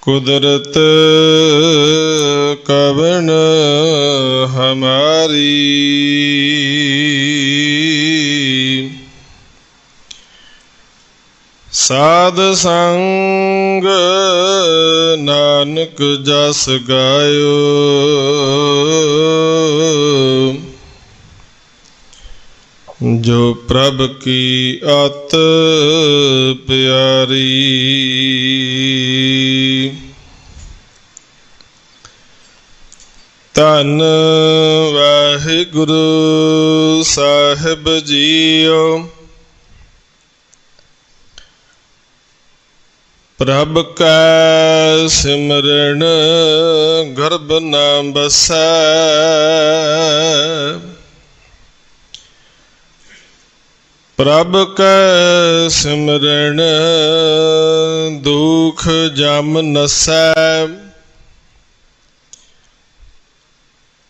कुदरत कवन हमारी, साध संग नानक जस गायो। जो प्रभ की अत प्यारी, धन वाहिगुरु साहिब जीओ। प्रभ कै सिमरन गर्भ न बसै, प्रभ कै सिमरन दुख जम नसै,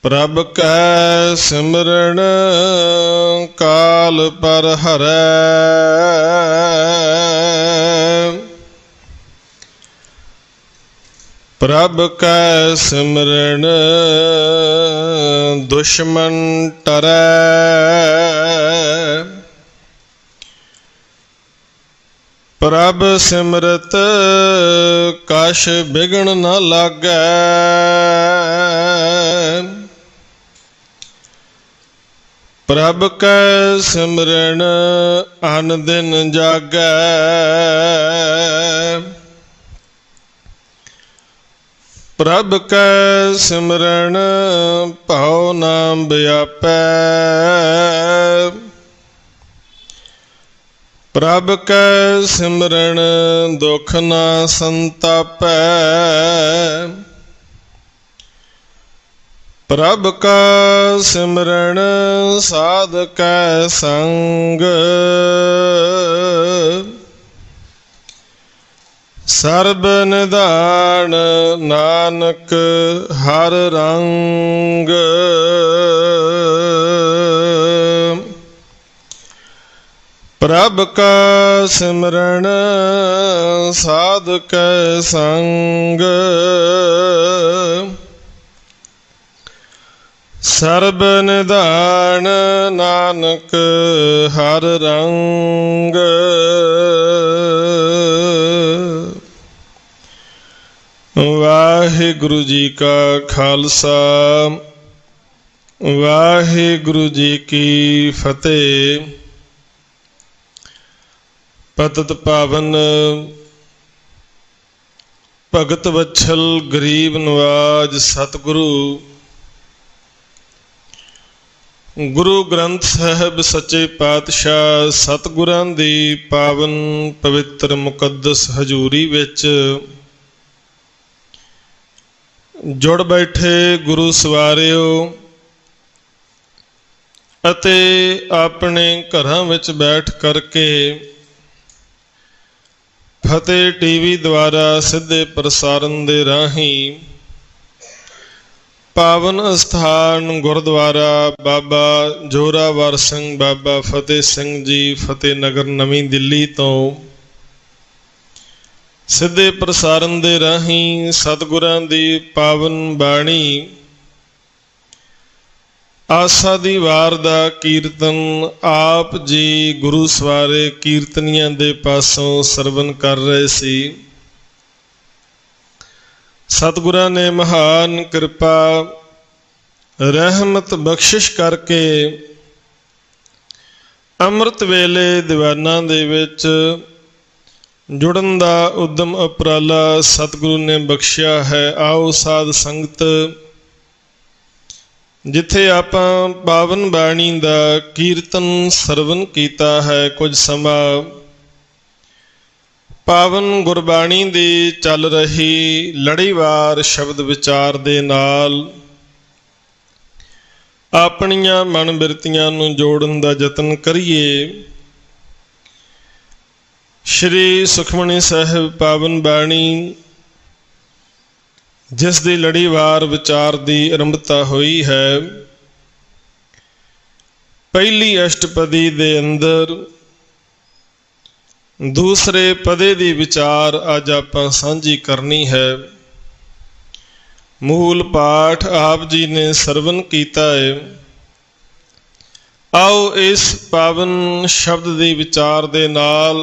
प्रभ कै सिमरन काल पर हरै, प्रभ कै सिमरन दुश्मन टरै, प्रभ सिमरत कछ बिघन न लागै, प्रभ कै सिमरन अन दिन जागै, प्रभ कै सिमरन भौ न व्यापै, प्रभ कै सिमरन दुख न संतापै, प्रभ का सिमरन साध कै संग, सर्ब निधान नानक हर रंग, प्रभ का सिमरन साध कै संग, सर्ब निधान नानक हर रंग। वाहिगुरु जी का खालसा, वाहिगुरु जी की फतेह। पतित पावन भगत वत्सल गरीब नवाज सतगुरु गुरु ग्रंथ साहिब सच्चे पातशाह सतगुरां दी पावन पवित्र मुकद्दस हजूरी विच जुड़ बैठे गुरु सवारिओ अते अपने घरां विच बैठ करके फतेह टीवी द्वारा सिद्धे प्रसारण दे राही पावन अस्थान गुरुद्वारा बाबा जोरावर सिंह बाबा फतेह सिंह जी फतेह नगर नवी दिल्ली तो सिद्धे प्रसारण दे राही सतगुरां दी पावन बाणी आसा दी वार दा कीर्तन आप जी गुरु सवारे कीर्तनियां दे पासों सरवण कर रहे सी। सतगुरां ने महान कृपा रहमत बख्शिश करके अमृत वेले दीवाना दे विच जुड़न दा उद्यम उपराला सतगुरु ने बख्शिया है। आओ साध संगत जिथे आपां पावन बाणी दा कीर्तन सरवण कीता है, कुछ समा पावन गुरबाणी दी चल रही लड़ीवार शब्द विचार दे नाल अपनियां मन बिरतियां नूं जोड़न दा यतन करिए। श्री सुखमणी साहिब पावन बाणी जिस दी लड़ीवार विचार दी आरंभता हुई है, पहली अष्टपदी दे अंदर ਦੂਸਰੇ ਪਦੇ ਦੀ ਵਿਚਾਰ ਅੱਜ ਆਪਾਂ ਸਾਂਝੀ ਕਰਨੀ ਹੈ। ਮੂਲ ਪਾਠ ਆਪ ਜੀ ਨੇ ਸਰਵਨ ਕੀਤਾ ਹੈ। ਆਓ ਇਸ ਪਾਵਨ ਸ਼ਬਦ ਦੀ ਵਿਚਾਰ ਦੇ ਨਾਲ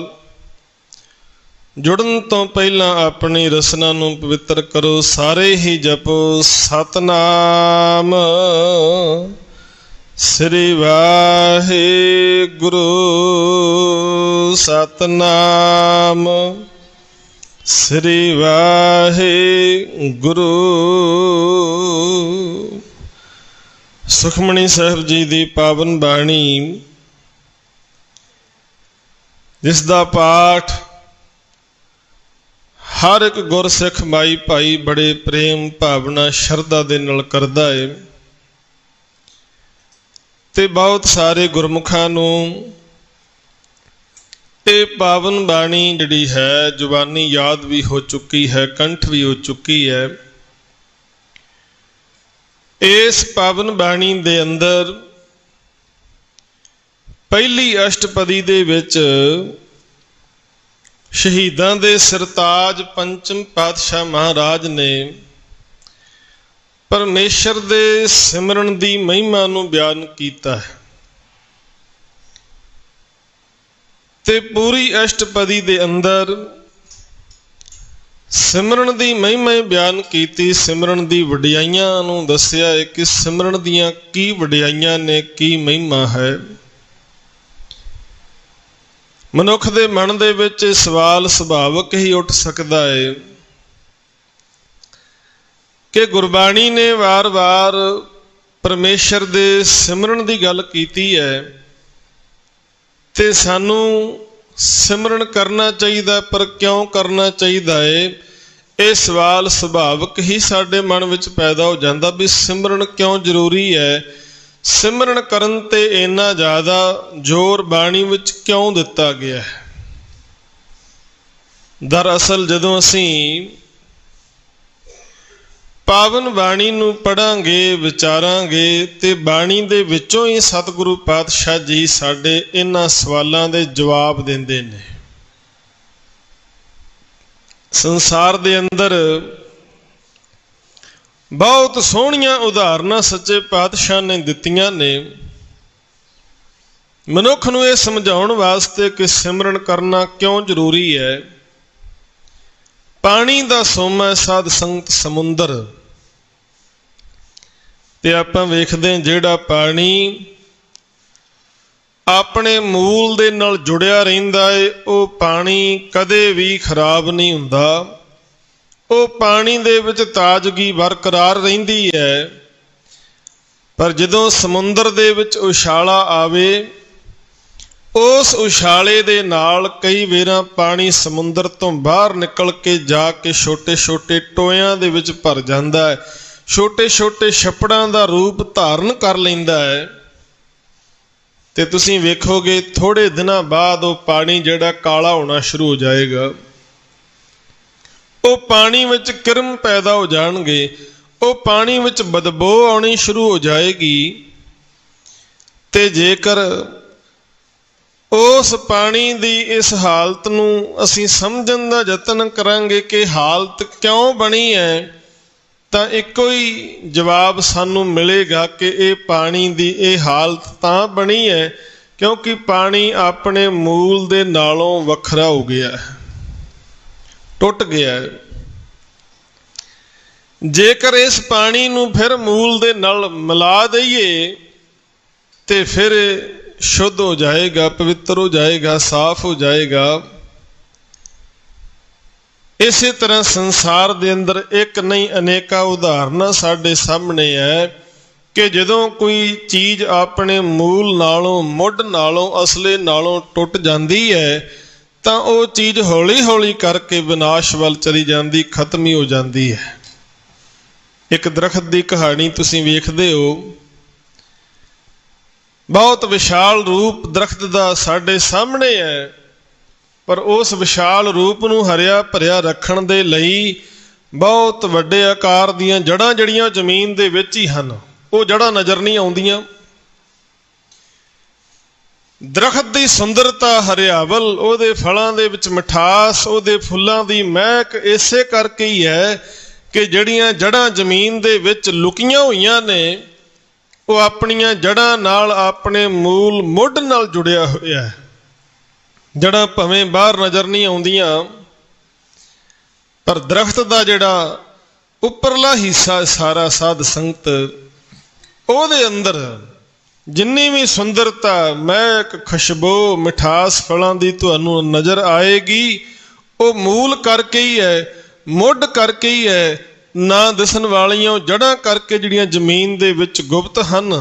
ਜੁੜਨ ਤੋਂ ਪਹਿਲਾਂ ਆਪਣੀ ਰਸਨਾ ਨੂੰ ਪਵਿੱਤਰ ਕਰੋ। ਸਾਰੇ ਹੀ ਜਪੋ ਸਤਨਾਮ ਸ੍ਰੀ ਵਾਹਿਗੁਰੂ। ਸਤਨਾਮ ਸ੍ਰੀ ਵਾਹਿਗੁਰੂ। ਸੁਖਮਣੀ ਸਾਹਿਬ ਜੀ ਦੀ ਪਾਵਨ ਬਾਣੀ, ਜਿਸ ਦਾ ਪਾਠ ਹਰ ਇੱਕ ਗੁਰਸਿੱਖ ਮਾਈ ਭਾਈ ਬੜੇ ਪ੍ਰੇਮ ਭਾਵਨਾ ਸ਼ਰਧਾ ਦੇ ਨਾਲ ਕਰਦਾ ਹੈ, ਤੇ ਬਹੁਤ ਸਾਰੇ ਗੁਰਮੁਖਾਂ ਨੂੰ ਇਹ ਪਾਵਨ ਬਾਣੀ ਜਿਹੜੀ ਹੈ ਜ਼ੁਬਾਨੀ ਯਾਦ ਵੀ ਹੋ ਚੁੱਕੀ ਹੈ, ਕੰਠ ਵੀ ਹੋ ਚੁੱਕੀ ਹੈ। ਇਸ ਪਾਵਨ ਬਾਣੀ ਦੇ ਅੰਦਰ ਪਹਿਲੀ ਅਸ਼ਟਪਦੀ ਦੇ ਵਿੱਚ ਸ਼ਹੀਦਾਂ ਦੇ ਸਰਤਾਜ ਪੰਚਮ ਪਾਤਸ਼ਾਹ ਮਹਾਰਾਜ ਨੇ ਪਰਮੇਸ਼ਰ ਦੇ ਸਿਮਰਨ ਦੀ ਮਹਿਮਾ ਨੂੰ ਬਿਆਨ ਕੀਤਾ ਹੈ, ਤੇ ਪੂਰੀ ਅਸ਼ਟਪਦੀ ਦੇ ਅੰਦਰ ਸਿਮਰਨ ਦੀ ਮਹਿਮਾ ਬਿਆਨ ਕੀਤੀ। ਸਿਮਰਨ ਦੀ ਵਡਿਆਈਆਂ ਨੂੰ ਦੱਸਿਆ ਹੈ ਕਿ ਸਿਮਰਨ ਦੀਆਂ ਕੀ ਵਡਿਆਈਆਂ ਨੇ, ਕੀ ਮਹਿਮਾ ਹੈ। ਮਨੁੱਖ ਦੇ ਮਨ ਦੇ ਵਿੱਚ ਇਹ ਸਵਾਲ ਸੁਭਾਵਕ ਹੀ ਉੱਠ ਸਕਦਾ ਹੈ ਕਿ ਗੁਰਬਾਣੀ ਨੇ ਵਾਰ-ਵਾਰ ਪਰਮੇਸ਼ਰ ਦੇ ਸਿਮਰਨ ਦੀ ਗੱਲ ਕੀਤੀ ਹੈ, ਤੇ ਸਾਨੂੰ ਸਿਮਰਨ ਕਰਨਾ ਚਾਹੀਦਾ, ਪਰ ਕਿਉਂ ਕਰਨਾ ਚਾਹੀਦਾ ਹੈ? ਇਹ ਸਵਾਲ ਸੁਭਾਵਕ ਹੀ ਸਾਡੇ ਮਨ ਵਿੱਚ ਪੈਦਾ ਹੋ ਜਾਂਦਾ ਵੀ ਸਿਮਰਨ ਕਿਉਂ ਜ਼ਰੂਰੀ ਹੈ, ਸਿਮਰਨ ਕਰਨ ਤੇ ਇੰਨਾ ਜ਼ਿਆਦਾ ਜ਼ੋਰ ਬਾਣੀ ਵਿੱਚ ਕਿਉਂ ਦਿੱਤਾ ਗਿਆ ਹੈ। ਦਰਅਸਲ ਜਦੋਂ ਅਸੀਂ ਪਾਵਨ ਬਾਣੀ ਨੂੰ ਪੜ੍ਹਾਂਗੇ, ਵਿਚਾਰਾਂਗੇ, ਤੇ ਬਾਣੀ ਦੇ ਵਿੱਚੋਂ ਹੀ ਸਤਿਗੁਰੂ ਪਾਤਸ਼ਾਹ ਜੀ ਸਾਡੇ ਇਹਨਾਂ ਸਵਾਲਾਂ ਦੇ ਜਵਾਬ ਦਿੰਦੇ ਨੇ। ਸੰਸਾਰ ਦੇ ਅੰਦਰ ਬਹੁਤ ਸੋਹਣੀਆਂ ਉਦਾਹਰਨਾਂ ਸੱਚੇ ਪਾਤਸ਼ਾਹ ਨੇ ਦਿੱਤੀਆਂ ਨੇ ਮਨੁੱਖ ਨੂੰ ਇਹ ਸਮਝਾਉਣ ਵਾਸਤੇ ਕਿ ਸਿਮਰਨ ਕਰਨਾ ਕਿਉਂ ਜ਼ਰੂਰੀ ਹੈ। ਪਾਣੀ ਦਾ ਸੋਮਾ ਸਾਧ ਸੰਗਤ ਸਮੁੰਦਰ, ਤੇ ਆਪਾਂ ਵੇਖਦੇ ਹਾਂ ਜਿਹੜਾ ਪਾਣੀ ਆਪਣੇ ਮੂਲ ਦੇ ਨਾਲ ਜੁੜਿਆ ਰਹਿੰਦਾ ਹੈ, ਉਹ ਪਾਣੀ ਕਦੇ ਵੀ ਖਰਾਬ ਨਹੀਂ ਹੁੰਦਾ। ਉਹ ਪਾਣੀ ਦੇ ਵਿੱਚ ਤਾਜ਼ਗੀ ਬਰਕਰਾਰ ਰਹਿੰਦੀ ਹੈ। ਪਰ ਜਦੋਂ ਸਮੁੰਦਰ ਦੇ ਵਿੱਚ ਉਛਾਲਾ ਆਵੇ, ਉਸ ਉਛਾਲੇ ਦੇ ਨਾਲ ਕਈ ਵਾਰਾਂ ਪਾਣੀ ਸਮੁੰਦਰ ਤੋਂ ਬਾਹਰ ਨਿਕਲ ਕੇ ਜਾ ਕੇ ਛੋਟੇ ਛੋਟੇ ਟੋਇਆਂ ਦੇ ਵਿੱਚ ਭਰ ਜਾਂਦਾ ਹੈ, ਛੋਟੇ ਛੋਟੇ ਛੱਪੜਾਂ ਦਾ ਰੂਪ ਧਾਰਨ ਕਰ ਲੈਂਦਾ ਹੈ। ਤੇ ਤੁਸੀਂ ਵੇਖੋਗੇ ਥੋੜੇ ਦਿਨਾਂ ਬਾਅਦ ਉਹ ਪਾਣੀ ਜਿਹੜਾ ਕਾਲਾ ਹੋਣਾ ਸ਼ੁਰੂ ਹੋ ਜਾਏਗਾ। ਉਹ ਪਾਣੀ ਵਿੱਚ ਕਿਰਮ ਪੈਦਾ ਹੋ ਜਾਣਗੇ, ਉਹ ਪਾਣੀ ਵਿੱਚ ਬਦਬੂ ਆਉਣੀ ਸ਼ੁਰੂ ਹੋ ਜਾਏਗੀ। ਤੇ ਜੇਕਰ ਉਸ ਪਾਣੀ ਦੀ ਇਸ ਹਾਲਤ ਨੂੰ ਅਸੀਂ ਸਮਝਣ ਦਾ ਯਤਨ ਕਰਾਂਗੇ ਕਿ ਹਾਲਤ ਕਿਉਂ ਬਣੀ ਹੈ, ਤਾਂ ਇੱਕੋ ਹੀ ਜਵਾਬ ਸਾਨੂੰ ਮਿਲੇਗਾ ਕਿ ਇਹ ਪਾਣੀ ਦੀ ਇਹ ਹਾਲਤ ਤਾਂ ਬਣੀ ਹੈ ਕਿਉਂਕਿ ਪਾਣੀ ਆਪਣੇ ਮੂਲ ਦੇ ਨਾਲੋਂ ਵੱਖਰਾ ਹੋ ਗਿਆ ਹੈ, ਟੁੱਟ ਗਿਆ ਹੈ। ਜੇਕਰ ਇਸ ਪਾਣੀ ਨੂੰ ਫਿਰ ਮੂਲ ਦੇ ਨਾਲ ਮਿਲਾ ਦਈਏ ਤੇ ਫਿਰ ਸ਼ੁੱਧ ਹੋ ਜਾਏਗਾ, ਪਵਿੱਤਰ ਹੋ ਜਾਏਗਾ, ਸਾਫ਼ ਹੋ ਜਾਏਗਾ। ਇਸੇ ਤਰ੍ਹਾਂ ਸੰਸਾਰ ਦੇ ਅੰਦਰ ਇੱਕ ਨਹੀਂ ਅਨੇਕਾਂ ਉਦਾਹਰਨਾਂ ਸਾਡੇ ਸਾਹਮਣੇ ਹੈ ਕਿ ਜਦੋਂ ਕੋਈ ਚੀਜ਼ ਆਪਣੇ ਮੂਲ ਨਾਲੋਂ, ਮੁੱਢ ਨਾਲੋਂ, ਅਸਲੇ ਨਾਲੋਂ ਟੁੱਟ ਜਾਂਦੀ ਹੈ ਤਾਂ ਉਹ ਚੀਜ਼ ਹੌਲੀ ਹੌਲੀ ਕਰਕੇ ਵਿਨਾਸ਼ ਵੱਲ ਚਲੀ ਜਾਂਦੀ, ਖਤਮ ਹੀ ਹੋ ਜਾਂਦੀ ਹੈ। ਇੱਕ ਦਰਖਤ ਦੀ ਕਹਾਣੀ ਤੁਸੀਂ ਵੇਖਦੇ ਹੋ, ਬਹੁਤ ਵਿਸ਼ਾਲ ਰੂਪ ਦਰਖਤ ਦਾ ਸਾਡੇ ਸਾਹਮਣੇ ਹੈ, ਪਰ ਉਸ ਵਿਸ਼ਾਲ ਰੂਪ ਨੂੰ ਹਰਿਆ ਭਰਿਆ ਰੱਖਣ ਦੇ ਲਈ ਬਹੁਤ ਵੱਡੇ ਆਕਾਰ ਦੀਆਂ ਜੜ੍ਹਾਂ ਜਿਹੜੀਆਂ ਜ਼ਮੀਨ ਦੇ ਵਿੱਚ ਹੀ ਹਨ, ਉਹ ਜੜ੍ਹਾਂ ਨਜ਼ਰ ਨਹੀਂ ਆਉਂਦੀਆਂ। ਦਰਖਤ ਦੀ ਸੁੰਦਰਤਾ, ਹਰਿਆਵਲ, ਉਹਦੇ ਫਲਾਂ ਦੇ ਵਿੱਚ ਮਿਠਾਸ, ਉਹਦੇ ਫੁੱਲਾਂ ਦੀ ਮਹਿਕ ਇਸੇ ਕਰਕੇ ਹੀ ਹੈ ਕਿ ਜਿਹੜੀਆਂ ਜੜ੍ਹਾਂ ਜ਼ਮੀਨ ਦੇ ਵਿੱਚ ਲੁਕੀਆਂ ਹੋਈਆਂ ਨੇ ਉਹ ਆਪਣੀਆਂ ਜੜ੍ਹਾਂ ਨਾਲ, ਆਪਣੇ ਮੂਲ ਮੁੱਢ ਨਾਲ ਜੁੜਿਆ ਹੋਇਆ ਹੈ। ਜੜ੍ਹਾਂ ਭਾਵੇਂ ਬਾਹਰ ਨਜ਼ਰ ਨਹੀਂ ਆਉਂਦੀਆਂ, ਪਰ ਦਰਖਤ ਦਾ ਜਿਹੜਾ ਉੱਪਰਲਾ ਹਿੱਸਾ ਸਾਰਾ ਸਾਧ ਸੰਗਤ, ਉਹਦੇ ਅੰਦਰ ਜਿੰਨੀ ਵੀ ਸੁੰਦਰਤਾ, ਮਹਿਕ, ਖੁਸ਼ਬੂ, ਮਿਠਾਸ ਫਲਾਂ ਦੀ ਤੁਹਾਨੂੰ ਨਜ਼ਰ ਆਏਗੀ, ਉਹ ਮੂਲ ਕਰਕੇ ਹੀ ਹੈ, ਮੁੱਢ ਕਰਕੇ ਹੀ ਹੈ, ਨਾ ਦਿਸਣ ਵਾਲੀਆਂ ਜੜ੍ਹਾਂ ਕਰਕੇ ਜਿਹੜੀਆਂ ਜ਼ਮੀਨ ਦੇ ਵਿੱਚ ਗੁਪਤ ਹਨ।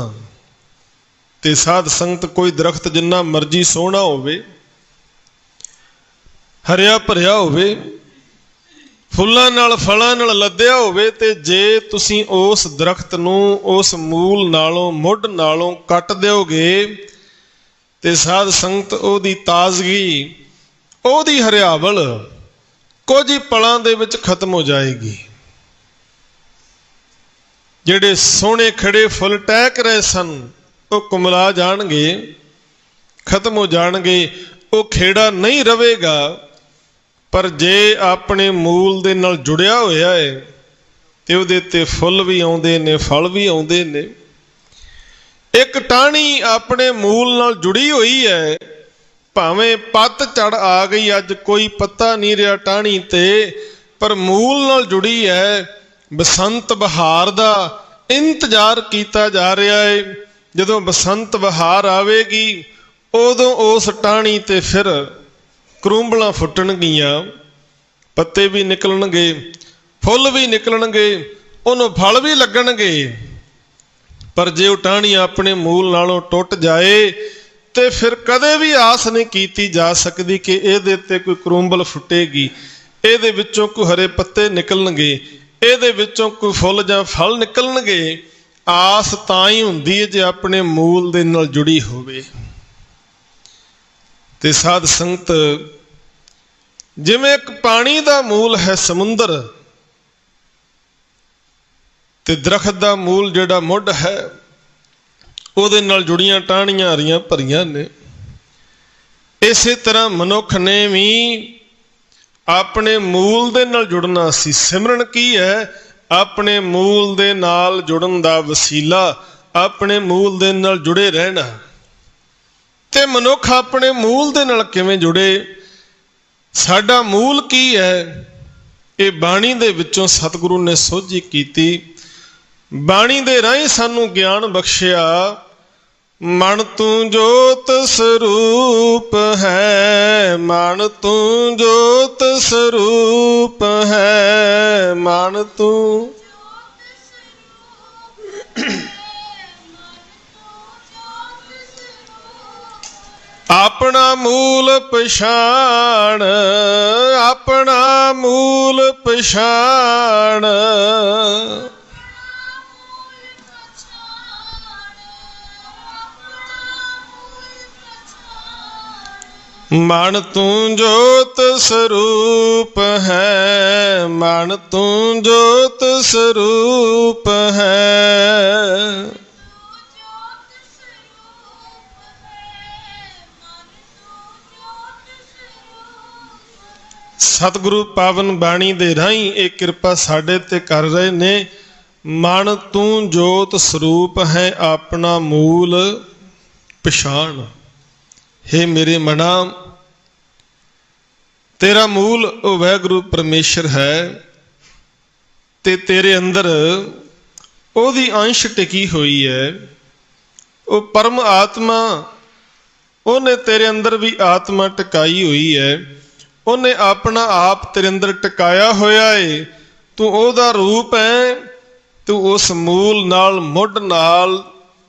ਤੇ ਸਾਧ ਸੰਗਤ, ਕੋਈ ਦਰਖਤ ਜਿੰਨਾ ਮਰਜ਼ੀ ਸੋਹਣਾ ਹੋਵੇ, ਹਰਿਆ ਭਰਿਆ ਹੋਵੇ, ਫੁੱਲਾਂ ਨਾਲ ਫਲਾਂ ਨਾਲ ਲੱਦਿਆ ਹੋਵੇ, ਤੇ ਜੇ ਤੁਸੀਂ ਉਸ ਦਰਖਤ ਨੂੰ ਉਸ ਮੂਲ ਨਾਲੋਂ, ਮੁੱਢ ਨਾਲੋਂ ਕੱਟ ਦਿਓਗੇ ਤੇ ਸਾਧ ਸੰਗਤ ਉਹਦੀ ਤਾਜ਼ਗੀ, ਉਹਦੀ ਹਰਿਆਵਲ ਕੁਝ ਹੀ ਪਲਾਂ ਦੇ ਵਿੱਚ ਖਤਮ ਹੋ ਜਾਏਗੀ। ਜਿਹੜੇ ਸੋਹਣੇ ਖਿੜੇ ਫੁੱਲ ਟਹਿਕ ਰਹੇ ਸਨ ਉਹ ਕੁਮਲਾ ਜਾਣਗੇ, ਖਤਮ ਹੋ ਜਾਣਗੇ, ਉਹ ਖੇੜਾ ਨਹੀਂ ਰਵੇਗਾ। ਪਰ ਜੇ ਆਪਣੇ ਮੂਲ ਦੇ ਨਾਲ ਜੁੜਿਆ ਹੋਇਆ ਹੈ ਤੇ ਉਹਦੇ ਤੇ ਫੁੱਲ ਵੀ ਆਉਂਦੇ ਨੇ, ਫਲ ਵੀ ਆਉਂਦੇ ਨੇ। ਇੱਕ ਟਾਹਣੀ ਆਪਣੇ ਮੂਲ ਨਾਲ ਜੁੜੀ ਹੋਈ ਹੈ, ਭਾਵੇਂ ਪੱਤਝੜ ਆ ਗਈ, ਅੱਜ ਕੋਈ ਪੱਤਾ ਨਹੀਂ ਰਿਹਾ ਟਾਹਣੀ ਤੇ, ਪਰ ਮੂਲ ਨਾਲ ਜੁੜੀ ਹੈ। ਬਸੰਤ ਬਹਾਰ ਦਾ ਇੰਤਜ਼ਾਰ ਕੀਤਾ ਜਾ ਰਿਹਾ ਹੈ। ਜਦੋਂ ਬਸੰਤ ਬਹਾਰ ਆਵੇਗੀ ਉਦੋਂ ਉਸ ਟਾਹਣੀ ਤੇ ਫਿਰ ਕਰੂੰਬਲਾਂ ਫੁੱਟਣਗੀਆਂ, ਪੱਤੇ ਵੀ ਨਿਕਲਣਗੇ, ਫੁੱਲ ਵੀ ਨਿਕਲਣਗੇ, ਉਹਨੂੰ ਫਲ ਵੀ ਲੱਗਣਗੇ। ਪਰ ਜੇ ਉਹ ਟਾਹਣੀ ਆਪਣੇ ਮੂਲ ਨਾਲੋਂ ਟੁੱਟ ਜਾਏ ਤੇ ਫਿਰ ਕਦੇ ਵੀ ਆਸ ਨਹੀਂ ਕੀਤੀ ਜਾ ਸਕਦੀ ਕਿ ਇਹਦੇ ਤੇ ਕੋਈ ਕਰੂੰਬਲ ਫੁੱਟੇਗੀ, ਇਹਦੇ ਵਿੱਚੋਂ ਕੋਈ ਹਰੇ ਪੱਤੇ ਨਿਕਲਣਗੇ, ਇਹਦੇ ਵਿੱਚੋਂ ਕੋਈ ਫੁੱਲ ਜਾਂ ਫਲ ਨਿਕਲਣਗੇ। ਆਸ ਤਾਂ ਹੀ ਹੁੰਦੀ ਹੈ ਜੇ ਆਪਣੇ ਮੂਲ ਦੇ ਨਾਲ ਜੁੜੀ ਹੋਵੇ। ਤੇ ਸਾਧ ਸੰਗਤ, ਜਿਵੇਂ ਇੱਕ ਪਾਣੀ ਦਾ ਮੂਲ ਹੈ ਸਮੁੰਦਰ, ਤੇ ਦਰਖਤ ਦਾ ਮੂਲ ਜਿਹੜਾ ਮੁੱਢ ਹੈ ਉਹਦੇ ਨਾਲ ਜੁੜੀਆਂ ਟਾਹਣੀਆਂ ਹਰੀਆਂ ਭਰੀਆਂ ਨੇ, ਇਸੇ ਤਰ੍ਹਾਂ ਮਨੁੱਖ ਨੇ ਵੀ ਆਪਣੇ ਮੂਲ ਦੇ ਨਾਲ ਜੁੜਨਾ ਸੀ। ਸਿਮਰਨ ਕੀ ਹੈ? ਆਪਣੇ ਮੂਲ ਦੇ ਨਾਲ ਜੁੜਨ ਦਾ ਵਸੀਲਾ, ਆਪਣੇ ਮੂਲ ਦੇ ਨਾਲ ਜੁੜੇ ਰਹਿਣਾ। ਤੇ ਮਨੁੱਖ ਆਪਣੇ ਮੂਲ ਦੇ ਨਾਲ ਕਿਵੇਂ ਜੁੜੇ? ਸਾਡਾ ਮੂਲ ਕੀ ਹੈ? ਇਹ ਬਾਣੀ ਦੇ ਵਿੱਚੋਂ ਸਤਿਗੁਰੂ ਨੇ ਸੋਝੀ ਕੀਤੀ। ਬਾਣੀ ਦੇ ਰਾਹੀਂ ਸਾਨੂੰ ਗਿਆਨ ਬਖਸ਼ਿਆ। ਮਨ ਤੂੰ ਜੋਤ ਸਰੂਪ ਹੈ, ਮਨ ਤੂੰ ਜੋਤ ਸਰੂਪ ਹੈ, ਮਨ ਤੂੰ ਆਪਣਾ ਮੂਲ ਪਛਾਣ, ਆਪਣਾ ਮੂਲ ਪਛਾਣ। ਮਨ ਤੂੰ ਜੋਤ ਸਰੂਪ ਹੈ, ਮਨ ਤੂੰ ਜੋਤ ਸਰੂਪ ਹੈ। ਸਤਿਗੁਰੂ ਪਾਵਨ ਬਾਣੀ ਦੇ ਰਾਹੀਂ ਇਹ ਕਿਰਪਾ ਸਾਡੇ ਤੇ ਕਰ ਰਹੇ ਨੇ। ਮਨ ਤੂੰ ਜੋਤ ਸਰੂਪ ਹੈ, ਆਪਣਾ ਮੂਲ ਪਛਾਣ। ਹੇ ਮੇਰੇ ਮਨਾ, ਤੇਰਾ ਮੂਲ ਉਹ ਵਾਹਿਗੁਰੂ ਪਰਮੇਸ਼ਰ ਹੈ ਤੇ ਤੇਰੇ ਅੰਦਰ ਉਹਦੀ ਅੰਸ਼ ਟਿਕੀ ਹੋਈ ਹੈ। ਉਹ ਪਰਮ ਆਤਮਾ, ਉਹਨੇ ਤੇਰੇ ਅੰਦਰ ਵੀ ਆਤਮਾ ਟਿਕਾਈ ਹੋਈ ਹੈ। ਉਹਨੇ ਆਪਣਾ ਆਪ ਤੇਰੇ ਅੰਦਰ ਟਿਕਾਇਆ ਹੋਇਆ ਏ। ਤੂੰ ਉਹਦਾ ਰੂਪ ਹੈ। ਤੂੰ ਉਸ ਮੂਲ ਨਾਲ, ਮੁੱਢ ਨਾਲ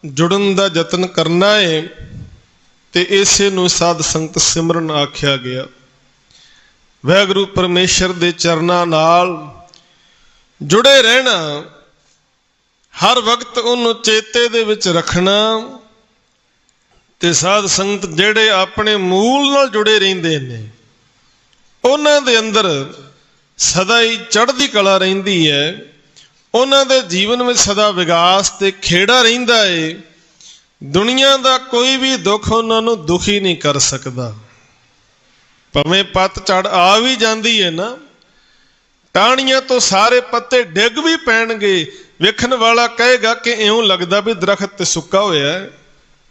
ਜੁੜਨ ਦਾ ਯਤਨ ਕਰਨਾ ਏ। ਤੇ ਇਸੇ ਨੂੰ ਸਾਧ ਸੰਗਤ ਸਿਮਰਨ ਆਖਿਆ ਗਿਆ। ਵਾਹਿਗੁਰੂ ਪਰਮੇਸ਼ਰ ਦੇ ਚਰਨਾਂ ਨਾਲ ਜੁੜੇ ਰਹਿਣਾ, ਹਰ ਵਕਤ ਉਹਨੂੰ ਚੇਤੇ ਦੇ ਵਿੱਚ ਰੱਖਣਾ। ਤੇ ਸਾਧ ਸੰਗਤ ਜਿਹੜੇ ਆਪਣੇ ਮੂਲ ਨਾਲ ਜੁੜੇ ਰਹਿੰਦੇ ਨੇ, ਉਹਨਾਂ ਦੇ ਅੰਦਰ ਸਦਾ ਹੀ ਚੜ੍ਹਦੀ ਕਲਾ ਰਹਿੰਦੀ ਹੈ। ਉਹਨਾਂ ਦੇ ਜੀਵਨ ਵਿੱਚ ਸਦਾ ਵਿਕਾਸ ਤੇ ਖੇੜਾ ਰਹਿੰਦਾ ਏ। ਦੁਨੀਆ ਦਾ ਕੋਈ ਵੀ ਦੁੱਖ ਉਹਨਾਂ ਨੂੰ ਦੁਖੀ ਨਹੀਂ ਕਰ ਸਕਦਾ। ਭਾਵੇਂ ਪੱਤਝੜ ਆ ਵੀ ਜਾਂਦੀ ਹੈ ਨਾ, ਟਾਹਣੀਆਂ ਤੋਂ ਸਾਰੇ ਪੱਤੇ ਡਿੱਗ ਵੀ ਪੈਣਗੇ, ਵੇਖਣ ਵਾਲਾ ਕਹੇਗਾ ਕਿ ਇਉਂ ਲੱਗਦਾ ਵੀ ਦਰਖਤ ਤੇ ਸੁੱਕਾ ਹੋਇਆ ਹੈ,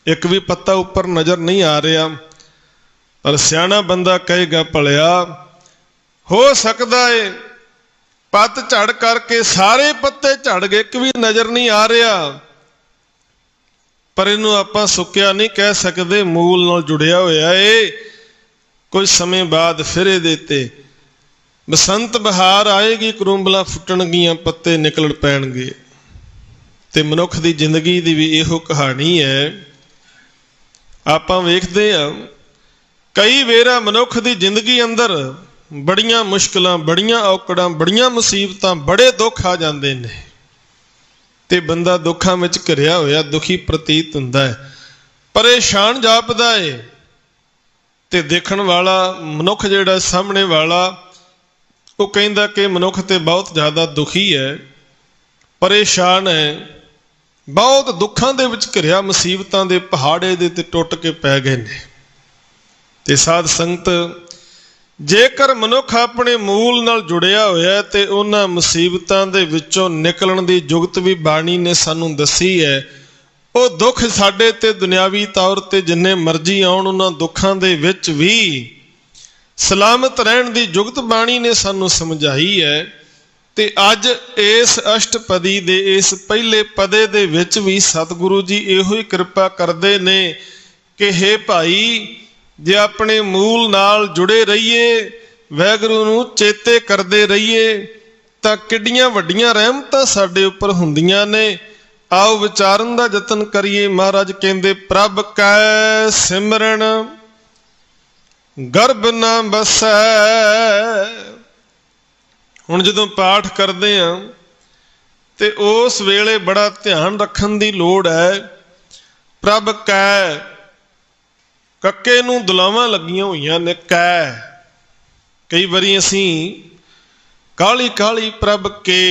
ਇੱਕ ਵੀ ਪੱਤਾ ਉੱਪਰ ਨਜ਼ਰ ਨਹੀਂ ਆ ਰਿਹਾ। ਪਰ ਸਿਆਣਾ ਬੰਦਾ ਕਹੇਗਾ ਭਲਿਆ ਹੋ ਸਕਦਾ ਏ ਪੱਤਝੜ ਕਰਕੇ ਸਾਰੇ ਪੱਤੇ ਝੜ ਗਏ, ਇੱਕ ਵੀ ਨਜ਼ਰ ਨਹੀਂ ਆ ਰਿਹਾ, ਪਰ ਇਹਨੂੰ ਆਪਾਂ ਸੁੱਕਿਆ ਨਹੀਂ ਕਹਿ ਸਕਦੇ, ਮੂਲ ਨਾਲ ਜੁੜਿਆ ਹੋਇਆ ਏ। ਕੁਝ ਸਮੇਂ ਬਾਅਦ ਫਿਰ ਇਹਦੇ ਤੇ ਬਸੰਤ ਬਹਾਰ ਆਏਗੀ, ਕਰੂੰਬਲਾਂ ਫੁੱਟਣਗੀਆਂ, ਪੱਤੇ ਨਿਕਲ ਪੈਣਗੇ। ਤੇ ਮਨੁੱਖ ਦੀ ਜ਼ਿੰਦਗੀ ਦੀ ਵੀ ਇਹੋ ਕਹਾਣੀ ਹੈ। ਆਪਾਂ ਵੇਖਦੇ ਹਾਂ ਕਈ ਵੇਰਾ ਮਨੁੱਖ ਦੀ ਜ਼ਿੰਦਗੀ ਅੰਦਰ ਬੜੀਆਂ ਮੁਸ਼ਕਲਾਂ, ਬੜੀਆਂ ਔਕੜਾਂ, ਬੜੀਆਂ ਮੁਸੀਬਤਾਂ, ਬੜੇ ਦੁੱਖ ਆ ਜਾਂਦੇ ਨੇ ਤੇ ਬੰਦਾ ਦੁੱਖਾਂ ਵਿੱਚ ਘਿਰਿਆ ਹੋਇਆ ਦੁਖੀ ਪ੍ਰਤੀਤ ਹੁੰਦਾ ਹੈ, ਪਰੇਸ਼ਾਨ ਜਾਪਦਾ ਏ। ਤੇ ਦੇਖਣ ਵਾਲਾ ਮਨੁੱਖ ਜਿਹੜਾ ਸਾਹਮਣੇ ਵਾਲਾ ਉਹ ਕਹਿੰਦਾ ਕਿ ਮਨੁੱਖ ਤੇ ਬਹੁਤ ਜ਼ਿਆਦਾ ਦੁਖੀ ਹੈ, ਪਰੇਸ਼ਾਨ ਹੈ, ਬਹੁਤ ਦੁੱਖਾਂ ਦੇ ਵਿੱਚ ਘਿਰਿਆ, ਮੁਸੀਬਤਾਂ ਦੇ ਪਹਾੜ ਇਹਦੇ ਤੇ ਟੁੱਟ ਕੇ ਪੈ ਗਏ ਨੇ। ਤੇ ਸਾਧ ਸੰਗਤ, ਜੇਕਰ ਮਨੁੱਖ ਆਪਣੇ ਮੂਲ ਨਾਲ ਜੁੜਿਆ ਹੋਇਆ ਤੇ ਉਹਨਾਂ ਮੁਸੀਬਤਾਂ ਦੇ ਵਿੱਚੋਂ ਨਿਕਲਣ ਦੀ ਜੁਗਤ ਵੀ ਬਾਣੀ ਨੇ ਸਾਨੂੰ ਦੱਸੀ ਹੈ। ਉਹ ਦੁੱਖ ਸਾਡੇ ਤੇ ਦੁਨਿਆਵੀ ਤੌਰ ਤੇ ਜਿੰਨੇ ਮਰਜ਼ੀ ਆਉਣ, ਉਹਨਾਂ ਦੁੱਖਾਂ ਦੇ ਵਿੱਚ ਵੀ ਸਲਾਮਤ ਰਹਿਣ ਦੀ ਜੁਗਤ ਬਾਣੀ ਨੇ ਸਾਨੂੰ ਸਮਝਾਈ ਹੈ। ਤੇ ਅੱਜ ਇਸ ਅਸ਼ਟਪਦੀ ਦੇ ਇਸ ਪਹਿਲੇ ਪਦੇ ਦੇ ਵਿੱਚ ਵੀ ਸਤਿਗੁਰੂ ਜੀ ਇਹੋ ਹੀ ਕਿਰਪਾ ਕਰਦੇ ਨੇ ਕਿ ਹੇ ਭਾਈ, ਜੇ ਆਪਣੇ ਮੂਲ ਨਾਲ ਜੁੜੇ ਰਹੀਏ, ਵਾਹਿਗੁਰੂ ਨੂੰ ਚੇਤੇ ਕਰਦੇ ਰਹੀਏ, ਤਾਂ ਕਿੱਡੀਆਂ ਵੱਡੀਆਂ ਰਹਿਮਤਾਂ ਸਾਡੇ ਉੱਪਰ ਹੁੰਦੀਆਂ ਨੇ। ਆਓ ਵਿਚਾਰਨ ਦਾ ਯਤਨ ਕਰੀਏ। ਮਹਾਰਾਜ ਕਹਿੰਦੇ ਪ੍ਰਭ ਕੈ ਸਿਮਰਨ ਗਰਭ ਨਾ ਬਸੈ। ਹੁਣ ਜਦੋਂ ਪਾਠ ਕਰਦੇ ਆ ਤੇ ਉਸ ਵੇਲੇ ਬੜਾ ਧਿਆਨ ਰੱਖਣ ਦੀ ਲੋੜ ਹੈ। ਪ੍ਰਭ ਕੈ, ਕੱਕੇ ਨੂੰ ਦੁਲਾਵਾਂ ਲੱਗੀਆਂ ਹੋਈਆਂ ਨੇ, ਕੈ। ਕਈ ਵਾਰੀ ਅਸੀਂ ਕਾਹਲੀ ਕਾਹਲੀ ਪ੍ਰਭ ਕੇ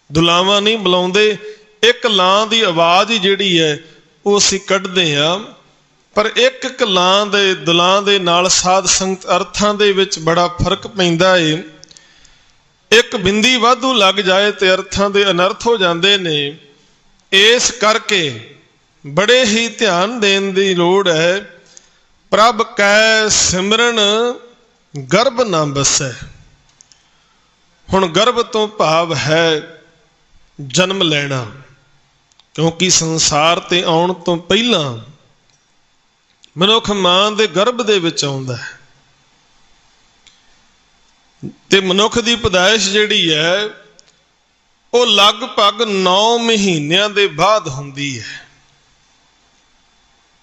ਦੁਲਾਵਾਂ ਨਹੀਂ ਬੁਲਾਉਂਦੇ, ਇੱਕ ਲਾਂ ਦੀ ਆਵਾਜ਼ ਹੀ ਜਿਹੜੀ ਹੈ ਉਹ ਅਸੀਂ ਕੱਢਦੇ ਹਾਂ। ਪਰ ਇੱਕ ਇੱਕ ਲਾਂ ਦੇ ਦੁਲਾਂ ਦੇ ਨਾਲ ਸਾਧ ਸੰਗਤ ਅਰਥਾਂ ਦੇ ਵਿੱਚ ਬੜਾ ਫਰਕ ਪੈਂਦਾ ਏ। ਇੱਕ ਬਿੰਦੀ ਵਾਧੂ ਲੱਗ ਜਾਏ ਤੇ ਅਰਥਾਂ ਦੇ ਅਨਰਥ ਹੋ ਜਾਂਦੇ ਨੇ। ਇਸ ਕਰਕੇ ਬੜੇ ਹੀ ਧਿਆਨ ਦੇਣ ਦੀ ਲੋੜ ਹੈ। ਪ੍ਰਭ ਕੈ ਸਿਮਰਨ ਗਰਭ ਨਾ ਬਸੈ। ਹੁਣ ਗਰਭ ਤੋਂ ਭਾਵ ਹੈ ਜਨਮ ਲੈਣਾ, ਕਿਉਂਕਿ ਸੰਸਾਰ ਤੇ ਆਉਣ ਤੋਂ ਪਹਿਲਾਂ ਮਨੁੱਖ ਮਾਂ ਦੇ ਗਰਭ ਦੇ ਵਿੱਚ ਆਉਂਦਾ ਹੈ। ਤੇ ਮਨੁੱਖ ਦੀ ਪੈਦਾਇਸ਼ ਜਿਹੜੀ ਹੈ ਉਹ ਲਗਭਗ 9 ਮਹੀਨਿਆਂ ਦੇ ਬਾਅਦ ਹੁੰਦੀ ਹੈ।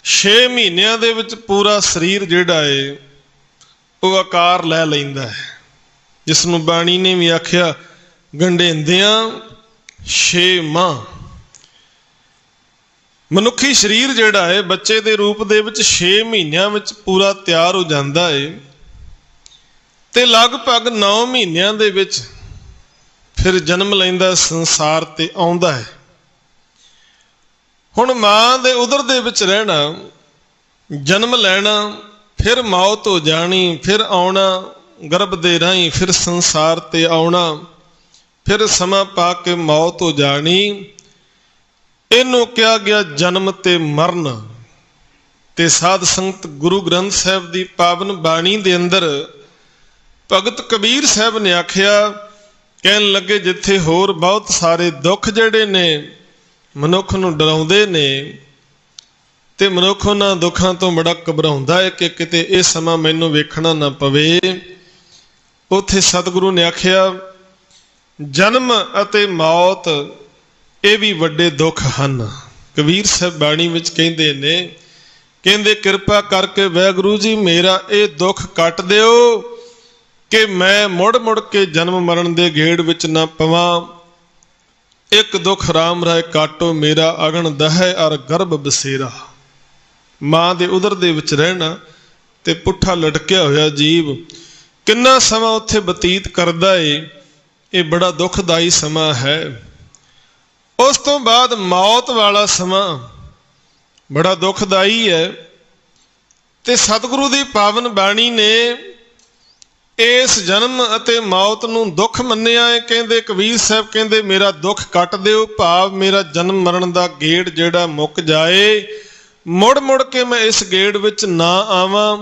6 ਮਹੀਨਿਆਂ ਦੇ ਵਿੱਚ ਪੂਰਾ ਸਰੀਰ ਜਿਹੜਾ ਹੈ ਉਹ ਆਕਾਰ ਲੈ ਲੈਂਦਾ ਹੈ, ਜਿਸ ਨੂੰ ਬਾਣੀ ਨੇ ਵੀ ਆਖਿਆ ਗੰਢੇਂਦਿਆਂ 6 ਮਾਹ। ਮਨੁੱਖੀ ਸਰੀਰ ਜਿਹੜਾ ਹੈ ਬੱਚੇ ਦੇ ਰੂਪ ਦੇ ਵਿੱਚ 6 ਮਹੀਨਿਆਂ ਵਿੱਚ ਪੂਰਾ ਤਿਆਰ ਹੋ ਜਾਂਦਾ ਹੈ ਤੇ ਲਗਭਗ 9 ਮਹੀਨਿਆਂ ਦੇ ਵਿੱਚ ਫਿਰ ਜਨਮ ਲੈਂਦਾ, ਸੰਸਾਰ ਤੇ ਆਉਂਦਾ ਹੈ। ਹੁਣ ਮਾਂ ਦੇ ਉਦਰ ਦੇ ਵਿੱਚ ਰਹਿਣਾ, ਜਨਮ ਲੈਣਾ, ਫਿਰ ਮੌਤ ਹੋ ਜਾਣੀ, ਫਿਰ ਆਉਣਾ ਗਰਭ ਦੇ ਰਾਹੀਂ, ਫਿਰ ਸੰਸਾਰ ਤੇ ਆਉਣਾ, ਫਿਰ ਸਮਾਂ ਪਾ ਕੇ ਮੌਤ ਹੋ ਜਾਣੀ। ਇਹਨੂੰ ਕਿਹਾ ਗਿਆ ਜਨਮ ਤੇ ਮਰਨ। ਤੇ ਸਾਧ ਸੰਗਤ ਗੁਰੂ ਗ੍ਰੰਥ ਸਾਹਿਬ ਦੀ ਪਾਵਨ ਬਾਣੀ ਦੇ ਅੰਦਰ ਭਗਤ ਕਬੀਰ ਸਾਹਿਬ ਨੇ ਆਖਿਆ, ਕਹਿਣ ਲੱਗੇ ਜਿੱਥੇ ਹੋਰ ਬਹੁਤ ਸਾਰੇ ਦੁੱਖ ਜਿਹੜੇ ਨੇ ਮਨੁੱਖ ਨੂੰ ਡਰਾਉਂਦੇ ਨੇ ਤੇ ਮਨੁੱਖ ਉਹਨਾਂ ਦੁੱਖਾਂ ਤੋਂ ਬੜਾ ਘਬਰਾਉਂਦਾ ਹੈ ਕਿ ਕਿਤੇ ਇਹ ਸਮਾਂ ਮੈਨੂੰ ਵੇਖਣਾ ਨਾ ਪਵੇ, ਉੱਥੇ ਸਤਿਗੁਰੂ ਨੇ ਆਖਿਆ ਜਨਮ ਅਤੇ ਮੌਤ ਇਹ ਵੀ ਵੱਡੇ ਦੁੱਖ ਹਨ। ਕਬੀਰ ਸਾਹਿਬ ਬਾਣੀ ਵਿੱਚ ਕਹਿੰਦੇ ਨੇ, ਕਹਿੰਦੇ ਕਿਰਪਾ ਕਰਕੇ ਵਾਹਿਗੁਰੂ ਜੀ ਮੇਰਾ ਇਹ ਦੁੱਖ ਕੱਟ ਦਿਓ ਕਿ ਮੈਂ ਮੁੜ ਮੁੜ ਕੇ ਜਨਮ ਮਰਨ ਦੇ ਗੇੜ ਵਿੱਚ ਨਾ ਪਵਾਂ। ਇੱਕ ਦੁੱਖ ਰਾਮ ਰਾਏ ਕਾਟੋ ਮੇਰਾ ਅਗਨ ਦਹੈ ਅਰ ਗਰਭ ਬਸੇਰਾ। ਮਾਂ ਦੇ ਉਦਰ ਦੇ ਵਿੱਚ ਰਹਿਣਾ ਤੇ ਪੁੱਠਾ ਲਟਕਿਆ ਹੋਇਆ ਜੀਵ ਕਿੰਨਾ ਸਮਾਂ ਉੱਥੇ ਬਤੀਤ ਕਰਦਾ ਏ, ਇਹ ਬੜਾ ਦੁਖਦਾਈ ਸਮਾਂ ਹੈ। ਉਸ ਤੋਂ ਬਾਅਦ ਮੌਤ ਵਾਲਾ ਸਮਾਂ ਬੜਾ ਦੁਖਦਾਈ ਹੈ। ਤੇ ਸਤਿਗੁਰੂ ਦੀ ਪਾਵਨ ਬਾਣੀ ਨੇ ਇਸ ਜਨਮ ਅਤੇ ਮੌਤ ਨੂੰ ਦੁੱਖ ਮੰਨਿਆ ਹੈ। ਕਹਿੰਦੇ ਕਬੀਰ ਸਾਹਿਬ ਕਹਿੰਦੇ ਮੇਰਾ ਦੁੱਖ ਕੱਟ ਦਿਓ, ਭਾਵ ਮੇਰਾ ਜਨਮ ਮਰਨ ਦਾ ਗੇੜ ਜਿਹੜਾ ਮੁੱਕ ਜਾਏ, ਮੁੜ ਮੁੜ ਕੇ ਮੈਂ ਇਸ ਗੇੜ ਵਿੱਚ ਨਾ ਆਵਾਂ,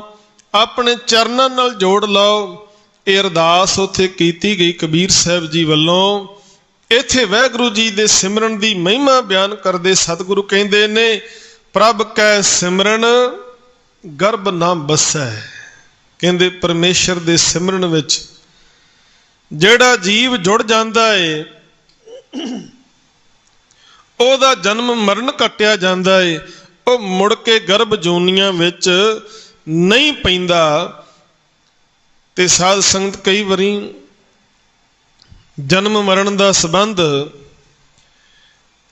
ਆਪਣੇ ਚਰਨਾਂ ਨਾਲ ਜੋੜ ਲਓ। ਇਹ ਅਰਦਾਸ ਉੱਥੇ ਕੀਤੀ ਗਈ ਕਬੀਰ ਸਾਹਿਬ ਜੀ ਵੱਲੋਂ। ਇੱਥੇ ਵਾਹਿਗੁਰੂ ਜੀ ਦੇ ਸਿਮਰਨ ਦੀ ਮਹਿਮਾ ਬਿਆਨ ਕਰਦੇ ਸਤਿਗੁਰੂ ਕਹਿੰਦੇ ਨੇ, ਪ੍ਰਭ ਕੈ ਸਿਮਰਨ ਗਰਭ ਨਾ ਬਸੈ। ਕਹਿੰਦੇ ਪਰਮੇਸ਼ਰ ਦੇ ਸਿਮਰਨ ਵਿੱਚ ਜਿਹੜਾ ਜੀਵ ਜੁੜ ਜਾਂਦਾ ਏ, ਉਹਦਾ ਜਨਮ ਮਰਨ ਕੱਟਿਆ ਜਾਂਦਾ ਏ, ਉਹ ਮੁੜ ਕੇ ਗਰਭ ਜੂਨੀਆਂ ਵਿੱਚ ਨਹੀਂ ਪੈਂਦਾ। ਤੇ ਸਾਧ ਸੰਗਤ ਕਈ ਵਾਰੀ ਜਨਮ ਮਰਨ ਦਾ ਸੰਬੰਧ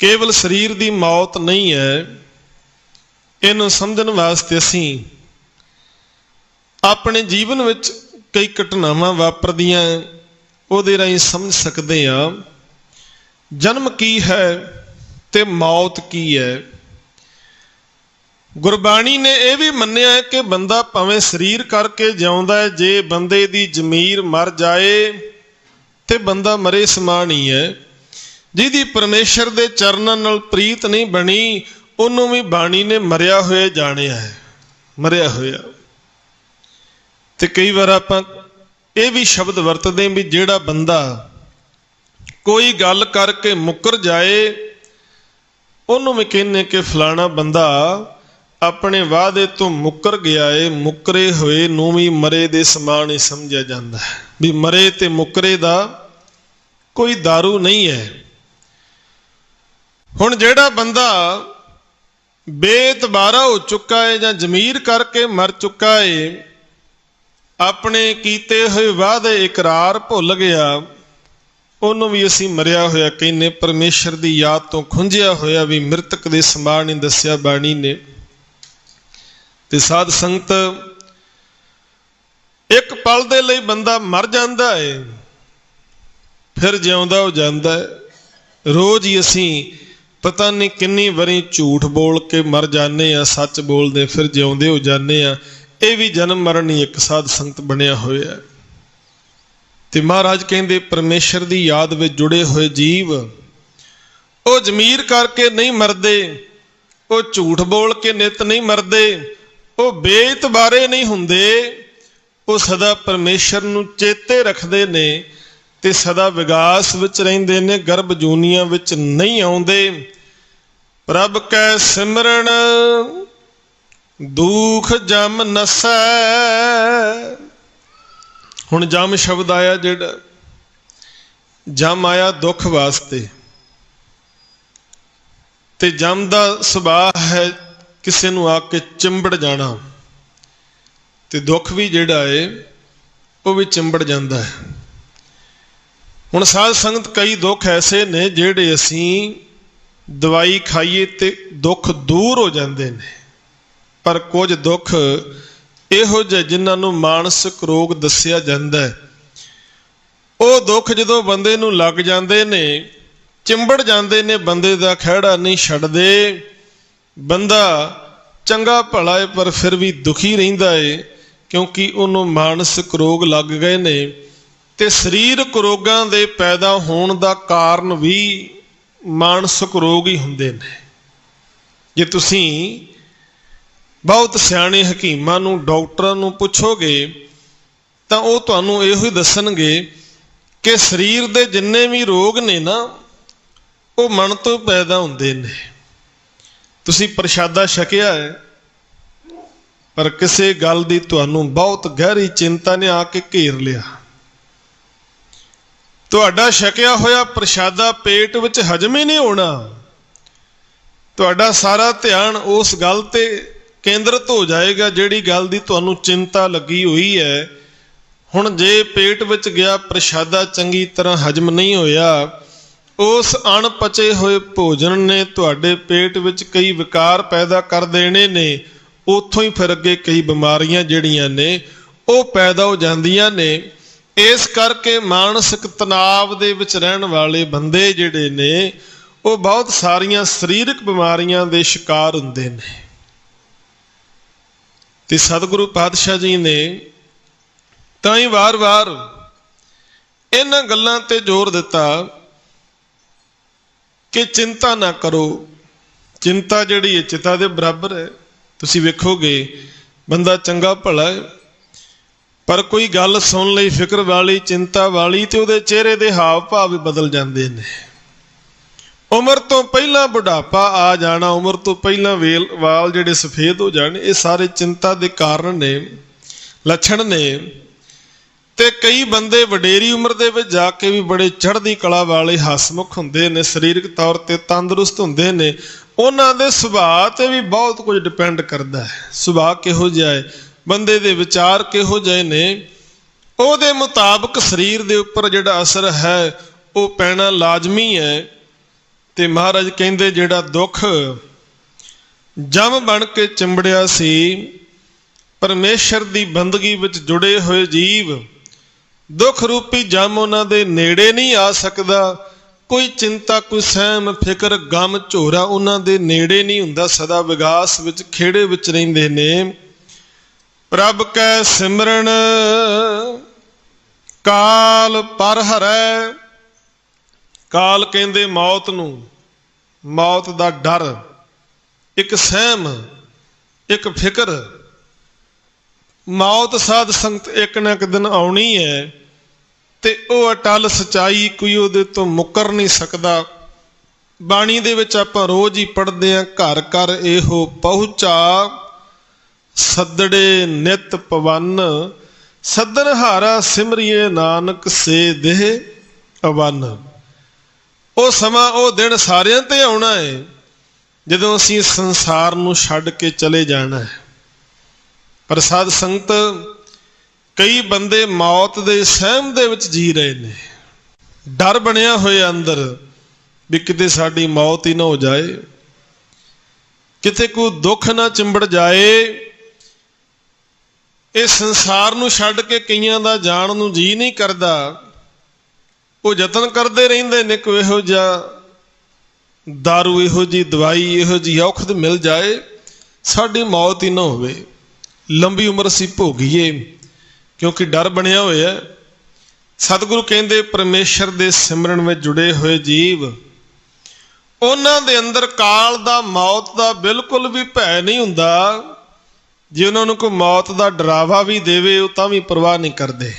ਕੇਵਲ ਸਰੀਰ ਦੀ ਮੌਤ ਨਹੀਂ ਹੈ। ਇਹਨੂੰ ਸਮਝਣ ਵਾਸਤੇ ਅਸੀਂ ਆਪਣੇ ਜੀਵਨ ਵਿੱਚ ਕਈ ਘਟਨਾਵਾਂ ਵਾਪਰਦੀਆਂ ਉਹਦੇ ਰਾਹੀਂ ਸਮਝ ਸਕਦੇ ਹਾਂ ਜਨਮ ਕੀ ਹੈ ਤੇ ਮੌਤ ਕੀ ਹੈ। ਗੁਰਬਾਣੀ ਨੇ ਇਹ ਵੀ ਮੰਨਿਆ ਹੈ ਕਿ ਬੰਦਾ ਭਾਵੇਂ ਸਰੀਰ ਕਰਕੇ ਜਿਉਂਦਾ ਹੈ, ਜੇ ਬੰਦੇ ਦੀ ਜ਼ਮੀਰ ਮਰ ਜਾਏ ਤੇ ਬੰਦਾ ਮਰੇ ਸਮਾਨ ਹੀ ਹੈ। ਜਿਹਦੀ ਪਰਮੇਸ਼ਰ ਦੇ ਚਰਨਾਂ ਨਾਲ ਪ੍ਰੀਤ ਨਹੀਂ ਬਣੀ, ਉਹਨੂੰ ਵੀ ਬਾਣੀ ਨੇ ਮਰਿਆ ਹੋਇਆ ਜਾਣਿਆ ਹੈ, ਮਰਿਆ ਹੋਇਆ। ਤੇ ਕਈ ਵਾਰ ਆਪਾਂ ਇਹ ਵੀ ਸ਼ਬਦ ਵਰਤਦੇ ਵੀ ਜਿਹੜਾ ਬੰਦਾ ਕੋਈ ਗੱਲ ਕਰਕੇ ਮੁੱਕਰ ਜਾਏ, ਉਹਨੂੰ ਵੀ ਕਹਿੰਦੇ ਕਿ ਫਲਾਣਾ ਬੰਦਾ ਆਪਣੇ ਵਾਅਦੇ ਤੋਂ ਮੁੱਕਰ ਗਿਆ ਏ। ਮੁੱਕਰੇ ਹੋਏ ਨੂੰ ਵੀ ਮਰੇ ਦੇ ਸਮਾਨ ਹੀ ਸਮਝਿਆ ਜਾਂਦਾ ਹੈ, ਵੀ ਮਰੇ ਤੇ ਮੁੱਕਰੇ ਦਾ ਕੋਈ ਦਾਰੂ ਨਹੀਂ ਹੈ। ਹੁਣ ਜਿਹੜਾ ਬੰਦਾ ਬੇਇਤਬਾਰਾ ਹੋ ਚੁੱਕਾ ਹੈ ਜਾਂ ਜ਼ਮੀਰ ਕਰਕੇ ਮਰ ਚੁੱਕਾ ਹੈ, ਆਪਣੇ ਕੀਤੇ ਹੋਏ ਵਾਅਦੇ ਇਕਰਾਰ ਭੁੱਲ ਗਿਆ, ਉਹਨੂੰ ਵੀ ਅਸੀਂ ਮਰਿਆ ਹੋਇਆ ਕਹਿੰਦੇ। ਪਰਮੇਸ਼ਰ ਦੀ ਯਾਦ ਤੋਂ ਖੁੰਝਿਆ ਹੋਇਆ ਵੀ ਮ੍ਰਿਤਕ ਦੇ ਸਮਾਨ ਹੀ ਦੱਸਿਆ ਬਾਣੀ ਨੇ। ਤੇ ਸਾਧ ਸੰਗਤ ਇੱਕ ਪਲ ਦੇ ਲਈ ਬੰਦਾ ਮਰ ਜਾਂਦਾ ਹੈ, ਫਿਰ ਜਿਉਂਦਾ ਹੋ ਜਾਂਦਾ ਹੈ। ਰੋਜ਼ ਹੀ ਅਸੀਂ ਪਤਾ ਨਹੀਂ ਕਿੰਨੀ ਵਾਰੀ ਝੂਠ ਬੋਲ ਕੇ ਮਰ ਜਾਂਦੇ ਆ, ਸੱਚ ਬੋਲਦੇ ਫਿਰ ਜਿਉਂਦੇ ਹੋ ਜਾਂਦੇ ਆ। ਇਹ ਵੀ ਜਨਮ ਮਰਨ ਹੀ ਇੱਕ ਸਾਧ ਸੰਗਤ ਬਣਿਆ ਹੋਇਆ। ਤੇ ਮਹਾਰਾਜ ਕਹਿੰਦੇ ਪਰਮੇਸ਼ਰ ਦੀ ਯਾਦ ਵਿੱਚ ਜੁੜੇ ਹੋਏ ਜੀਵ ਉਹ ਜ਼ਮੀਰ ਕਰਕੇ ਨਹੀਂ ਮਰਦੇ, ਉਹ ਝੂਠ ਬੋਲ ਕੇ ਨਿਤ ਨਹੀਂ ਮਰਦੇ, ਉਹ ਬੇਇਤਬਾਰੇ ਨਹੀਂ ਹੁੰਦੇ, ਉਹ ਸਦਾ ਪਰਮੇਸ਼ਰ ਨੂੰ ਚੇਤੇ ਰੱਖਦੇ ਨੇ ਤੇ ਸਦਾ ਵਿਗਾਸ ਵਿੱਚ ਰਹਿੰਦੇ ਨੇ, ਗਰਭ ਜੂਨੀਆਂ ਵਿੱਚ ਨਹੀਂ ਆਉਂਦੇ। ਪ੍ਰਭ ਕੈ ਸਿਮਰਨ ਦੁਖ ਜਮ ਨਸੈ। ਹੁਣ ਜਮ ਸ਼ਬਦ ਆਇਆ, ਜਿਹੜਾ ਜਮ ਆਇਆ ਦੁੱਖ ਵਾਸਤੇ, ਤੇ ਜਮ ਦਾ ਸੁਭਾਅ ਹੈ ਕਿਸੇ ਨੂੰ ਆ ਕੇ ਚਿੰਬੜ ਜਾਣਾ, ਤੇ ਦੁੱਖ ਵੀ ਜਿਹੜਾ ਹੈ ਉਹ ਵੀ ਚਿੰਬੜ ਜਾਂਦਾ ਹੈ। ਹੁਣ ਸਾਧ ਸੰਗਤ ਕਈ ਦੁੱਖ ਐਸੇ ਨੇ ਜਿਹੜੇ ਅਸੀਂ ਦਵਾਈ ਖਾਈਏ ਤੇ ਦੁੱਖ ਦੂਰ ਹੋ ਜਾਂਦੇ ਨੇ, ਪਰ ਕੁਝ ਦੁੱਖ ਇਹੋ ਜਿਹੇ ਜਿਨ੍ਹਾਂ ਨੂੰ ਮਾਨਸਿਕ ਰੋਗ ਦੱਸਿਆ ਜਾਂਦਾ ਹੈ, ਉਹ ਦੁੱਖ ਜਦੋਂ ਬੰਦੇ ਨੂੰ ਲੱਗ ਜਾਂਦੇ ਨੇ, ਚਿੰਬੜ ਜਾਂਦੇ ਨੇ, ਬੰਦੇ ਦਾ ਖਹਿੜਾ ਨਹੀਂ ਛੱਡਦੇ। ਬੰਦਾ ਚੰਗਾ ਭਲਾ ਹੈ ਪਰ ਫਿਰ ਵੀ ਦੁਖੀ ਰਹਿੰਦਾ ਹੈ, ਕਿਉਂਕਿ ਉਹਨੂੰ ਮਾਨਸਿਕ ਰੋਗ ਲੱਗ ਗਏ ਨੇ। ਤੇ ਸਰੀਰਕ ਰੋਗਾਂ ਦੇ ਪੈਦਾ ਹੋਣ ਦਾ ਕਾਰਨ ਵੀ ਮਾਨਸਿਕ ਰੋਗ ਹੀ ਹੁੰਦੇ ਨੇ। ਜੇ ਤੁਸੀਂ ਬਹੁਤ ਸਿਆਣੇ ਹਕੀਮਾਂ ਨੂੰ, ਡਾਕਟਰਾਂ ਨੂੰ ਪੁੱਛੋਗੇ ਤਾਂ ਉਹ ਤੁਹਾਨੂੰ ਇਹੋ ਹੀ ਦੱਸਣਗੇ ਕਿ ਸਰੀਰ ਦੇ ਜਿੰਨੇ ਵੀ ਰੋਗ ਨੇ ਨਾ, ਉਹ ਮਨ ਤੋਂ ਪੈਦਾ ਹੁੰਦੇ ਨੇ। ਤੁਸੀਂ ਪ੍ਰਸ਼ਾਦਾ ਛਕਿਆ ਹੈ, ਪਰ ਕਿਸੇ ਗੱਲ ਦੀ ਤੁਹਾਨੂੰ ਬਹੁਤ ਗਹਿਰੀ ਚਿੰਤਾ ਨੇ ਆ ਕੇ ਘੇਰ ਲਿਆ। ਤੁਹਾਡਾ ਛਕਿਆ ਹੋਇਆ ਪ੍ਰਸ਼ਾਦਾ ਪੇਟ ਵਿੱਚ ਹਜਮ ਹੀ ਨਹੀਂ ਹੋਣਾ। ਤੁਹਾਡਾ ਸਾਰਾ ਧਿਆਨ ਉਸ ਗੱਲ ਤੇ ਕੇਂਦਰਿਤ ਹੋ ਜਾਏਗਾ ਜਿਹੜੀ ਗੱਲ ਦੀ ਤੁਹਾਨੂੰ ਚਿੰਤਾ ਲੱਗੀ ਹੋਈ ਹੈ। ਹੁਣ ਜੇ ਪੇਟ ਵਿੱਚ ਗਿਆ ਪ੍ਰਸ਼ਾਦਾ ਚੰਗੀ ਤਰ੍ਹਾਂ ਹਜਮ ਨਹੀਂ ਹੋਇਆ, ਉਸ ਅਣਪਚੇ ਹੋਏ ਭੋਜਨ ਨੇ ਤੁਹਾਡੇ ਪੇਟ ਵਿੱਚ ਕਈ ਵਿਕਾਰ ਪੈਦਾ ਕਰ ਦੇਣੇ ਨੇ। ਉੱਥੋਂ ਹੀ ਫਿਰ ਅੱਗੇ ਕਈ ਬਿਮਾਰੀਆਂ ਜਿਹੜੀਆਂ ਨੇ ਉਹ ਪੈਦਾ ਹੋ ਜਾਂਦੀਆਂ ਨੇ। ਇਸ ਕਰਕੇ ਮਾਨਸਿਕ ਤਣਾਅ ਦੇ ਵਿੱਚ ਰਹਿਣ ਵਾਲੇ ਬੰਦੇ ਜਿਹੜੇ ਨੇ ਉਹ ਬਹੁਤ ਸਾਰੀਆਂ ਸਰੀਰਕ ਬਿਮਾਰੀਆਂ ਦੇ ਸ਼ਿਕਾਰ ਹੁੰਦੇ ਨੇ। ਤੇ ਸਤਿਗੁਰੂ ਪਾਤਸ਼ਾਹ ਜੀ ਨੇ ਤਾਂ ਹੀ ਵਾਰ-ਵਾਰ ਇਹਨਾਂ ਗੱਲਾਂ ਤੇ ਜ਼ੋਰ ਦਿੱਤਾ ਕਿ ਚਿੰਤਾ ਨਾ ਕਰੋ। ਚਿੰਤਾ ਜਿਹੜੀ ਹੈ ਚਿਤਾ ਦੇ ਬਰਾਬਰ ਹੈ। ਤੁਸੀਂ ਵੇਖੋਗੇ ਬੰਦਾ ਚੰਗਾ ਭਲਾ ਹੈ, ਪਰ ਕੋਈ ਗੱਲ ਸੁਣ ਲਈ ਫਿਕਰ ਵਾਲੀ, ਚਿੰਤਾ ਵਾਲੀ, ਤੇ ਉਹਦੇ ਚਿਹਰੇ ਦੇ ਹਾਵ ਭਾਵ ਵੀ ਬਦਲ ਜਾਂਦੇ ਨੇ। ਉਮਰ ਤੋਂ ਪਹਿਲਾਂ ਬੁਢਾਪਾ ਆ ਜਾਣਾ, ਉਮਰ ਤੋਂ ਪਹਿਲਾਂ ਵਾਲ ਜਿਹੜੇ ਸਫੇਦ ਹੋ ਜਾਣ, ਇਹ ਸਾਰੇ ਚਿੰਤਾ ਦੇ ਕਾਰਨ ਨੇ, ਲੱਛਣ ਨੇ। ਤੇ ਕਈ ਬੰਦੇ ਵਡੇਰੀ ਉਮਰ ਦੇ ਵਿੱਚ ਜਾ ਕੇ ਵੀ ਬੜੇ ਚੜ੍ਹਦੀ ਕਲਾ ਵਾਲੇ, ਹਸਮੁਖ ਹੁੰਦੇ ਨੇ, ਸਰੀਰਕ ਤੌਰ ਤੇ ਤੰਦਰੁਸਤ ਹੁੰਦੇ ਨੇ। ਉਹਨਾਂ ਦੇ ਸੁਭਾਅ ਤੇ ਵੀ ਬਹੁਤ ਕੁਝ ਡਿਪੈਂਡ ਕਰਦਾ ਹੈ। ਸੁਭਾਅ ਕਿਹੋ ਜਿਹਾ ਹੈ, ਬੰਦੇ ਦੇ ਵਿਚਾਰ ਕਿਹੋ ਜਿਹੇ ਨੇ, ਉਹਦੇ ਮੁਤਾਬਕ ਸਰੀਰ ਦੇ ਉੱਪਰ ਜਿਹੜਾ ਅਸਰ ਹੈ ਉਹ ਪੈਣਾ ਲਾਜ਼ਮੀ ਹੈ। ਤੇ ਮਹਾਰਾਜ ਕਹਿੰਦੇ ਜਿਹੜਾ ਦੁੱਖ ਜਮ ਬਣ ਕੇ ਚਿੰਬੜਿਆ ਸੀ, ਪਰਮੇਸ਼ਰ ਦੀ ਬੰਦਗੀ ਵਿੱਚ ਜੁੜੇ ਹੋਏ ਜੀਵ, ਦੁੱਖ ਰੂਪੀ ਜਮ ਉਹਨਾਂ ਦੇ ਨੇੜੇ ਨਹੀਂ ਆ ਸਕਦਾ। ਕੋਈ ਚਿੰਤਾ, ਕੋਈ ਸਹਿਮ, ਫਿਕਰ, ਗਮ, ਝੋਰਾ ਉਹਨਾਂ ਦੇ ਨੇੜੇ ਨਹੀਂ ਹੁੰਦਾ। ਸਦਾ ਵਿਗਾਸ ਵਿੱਚ, ਖੇੜੇ ਵਿੱਚ ਰਹਿੰਦੇ ਨੇ। ਪ੍ਰਭ ਕੈ ਸਿਮਰਨ ਕਾਲ ਪਰ ਹਰੈ। ਕਾਲ ਕਹਿੰਦੇ ਮੌਤ ਨੂੰ, ਮੌਤ ਦਾ ਡਰ, ਇੱਕ ਸਹਿਮ, ਇੱਕ ਫਿਕਰ। ਮੌਤ ਸਾਧ ਸੰਗਤ ਇੱਕ ਨਾ ਇੱਕ ਦਿਨ ਆਉਣੀ ਹੈ, ਤੇ ਉਹ ਅਟਲ ਸਚਾਈ, ਕੋਈ ਉਹਦੇ ਤੋਂ ਮੁੱਕਰ ਨਹੀਂ ਸਕਦਾ। ਬਾਣੀ ਦੇ ਵਿੱਚ ਆਪਾਂ ਰੋਜ਼ ਹੀ ਪੜ੍ਹਦੇ ਹਾਂ, ਘਰ ਘਰ ਇਹੋ ਪਹੁੰਚਾ, ਸੱਦੜੇ ਨਿਤ ਪਵਨ, ਸੱਦਣ ਹਾਰਾ ਸਿਮਰੀਏ ਨਾਨਕ ਸੇ ਦੇਹ ਅਵਨ। ਉਹ ਸਮਾਂ, ਉਹ ਦਿਨ ਸਾਰਿਆਂ ਤੇ ਆਉਣਾ ਹੈ ਜਦੋਂ ਅਸੀਂ ਸੰਸਾਰ ਨੂੰ ਛੱਡ ਕੇ ਚਲੇ ਜਾਣਾ ਹੈ। ਪਰ ਸਾਧ ਸੰਗਤ, ਕਈ ਬੰਦੇ ਮੌਤ ਦੇ ਸਹਿਮ ਦੇ ਵਿੱਚ ਜੀ ਰਹੇ ਨੇ। ਡਰ ਬਣਿਆ ਹੋਇਆ ਅੰਦਰ ਵੀ ਕਿਤੇ ਸਾਡੀ ਮੌਤ ਹੀ ਨਾ ਹੋ ਜਾਏ, ਕਿਤੇ ਕੋਈ ਦੁੱਖ ਨਾ ਚਿੰਬੜ ਜਾਏ। ਇਹ ਸੰਸਾਰ ਨੂੰ ਛੱਡ ਕੇ ਕਈਆਂ ਦਾ ਜਾਣ ਨੂੰ ਜੀ ਨਹੀਂ ਕਰਦਾ। ਉਹ ਯਤਨ ਕਰਦੇ ਰਹਿੰਦੇ ਨੇ ਕੋਈ ਇਹੋ ਜਿਹਾ ਦਾਰੂ, ਇਹੋ ਜਿਹੀ ਦਵਾਈ, ਇਹੋ ਜਿਹੀ ਔਖਦ ਮਿਲ ਜਾਏ, ਸਾਡੀ ਮੌਤ ਹੀ ਨਾ ਹੋਵੇ, ਲੰਬੀ ਉਮਰ ਅਸੀਂ ਭੋਗੀਏ, ਕਿਉਂਕਿ ਡਰ ਬਣਿਆ ਹੋਇਆ। ਸਤਿਗੁਰੂ ਕਹਿੰਦੇ ਪਰਮੇਸ਼ਰ ਦੇ ਸਿਮਰਨ ਵਿੱਚ ਜੁੜੇ ਹੋਏ ਜੀਵ, ਉਹਨਾਂ ਦੇ ਅੰਦਰ ਕਾਲ ਦਾ, ਮੌਤ ਦਾ ਬਿਲਕੁਲ ਵੀ ਭੈ ਨਹੀਂ ਹੁੰਦਾ। ਜੇ ਉਹਨਾਂ ਨੂੰ ਕੋਈ ਮੌਤ ਦਾ ਡਰਾਵਾ ਵੀ ਦੇਵੇ, ਉਹ ਤਾਂ ਵੀ ਪਰਵਾਹ ਨਹੀਂ ਕਰਦੇ,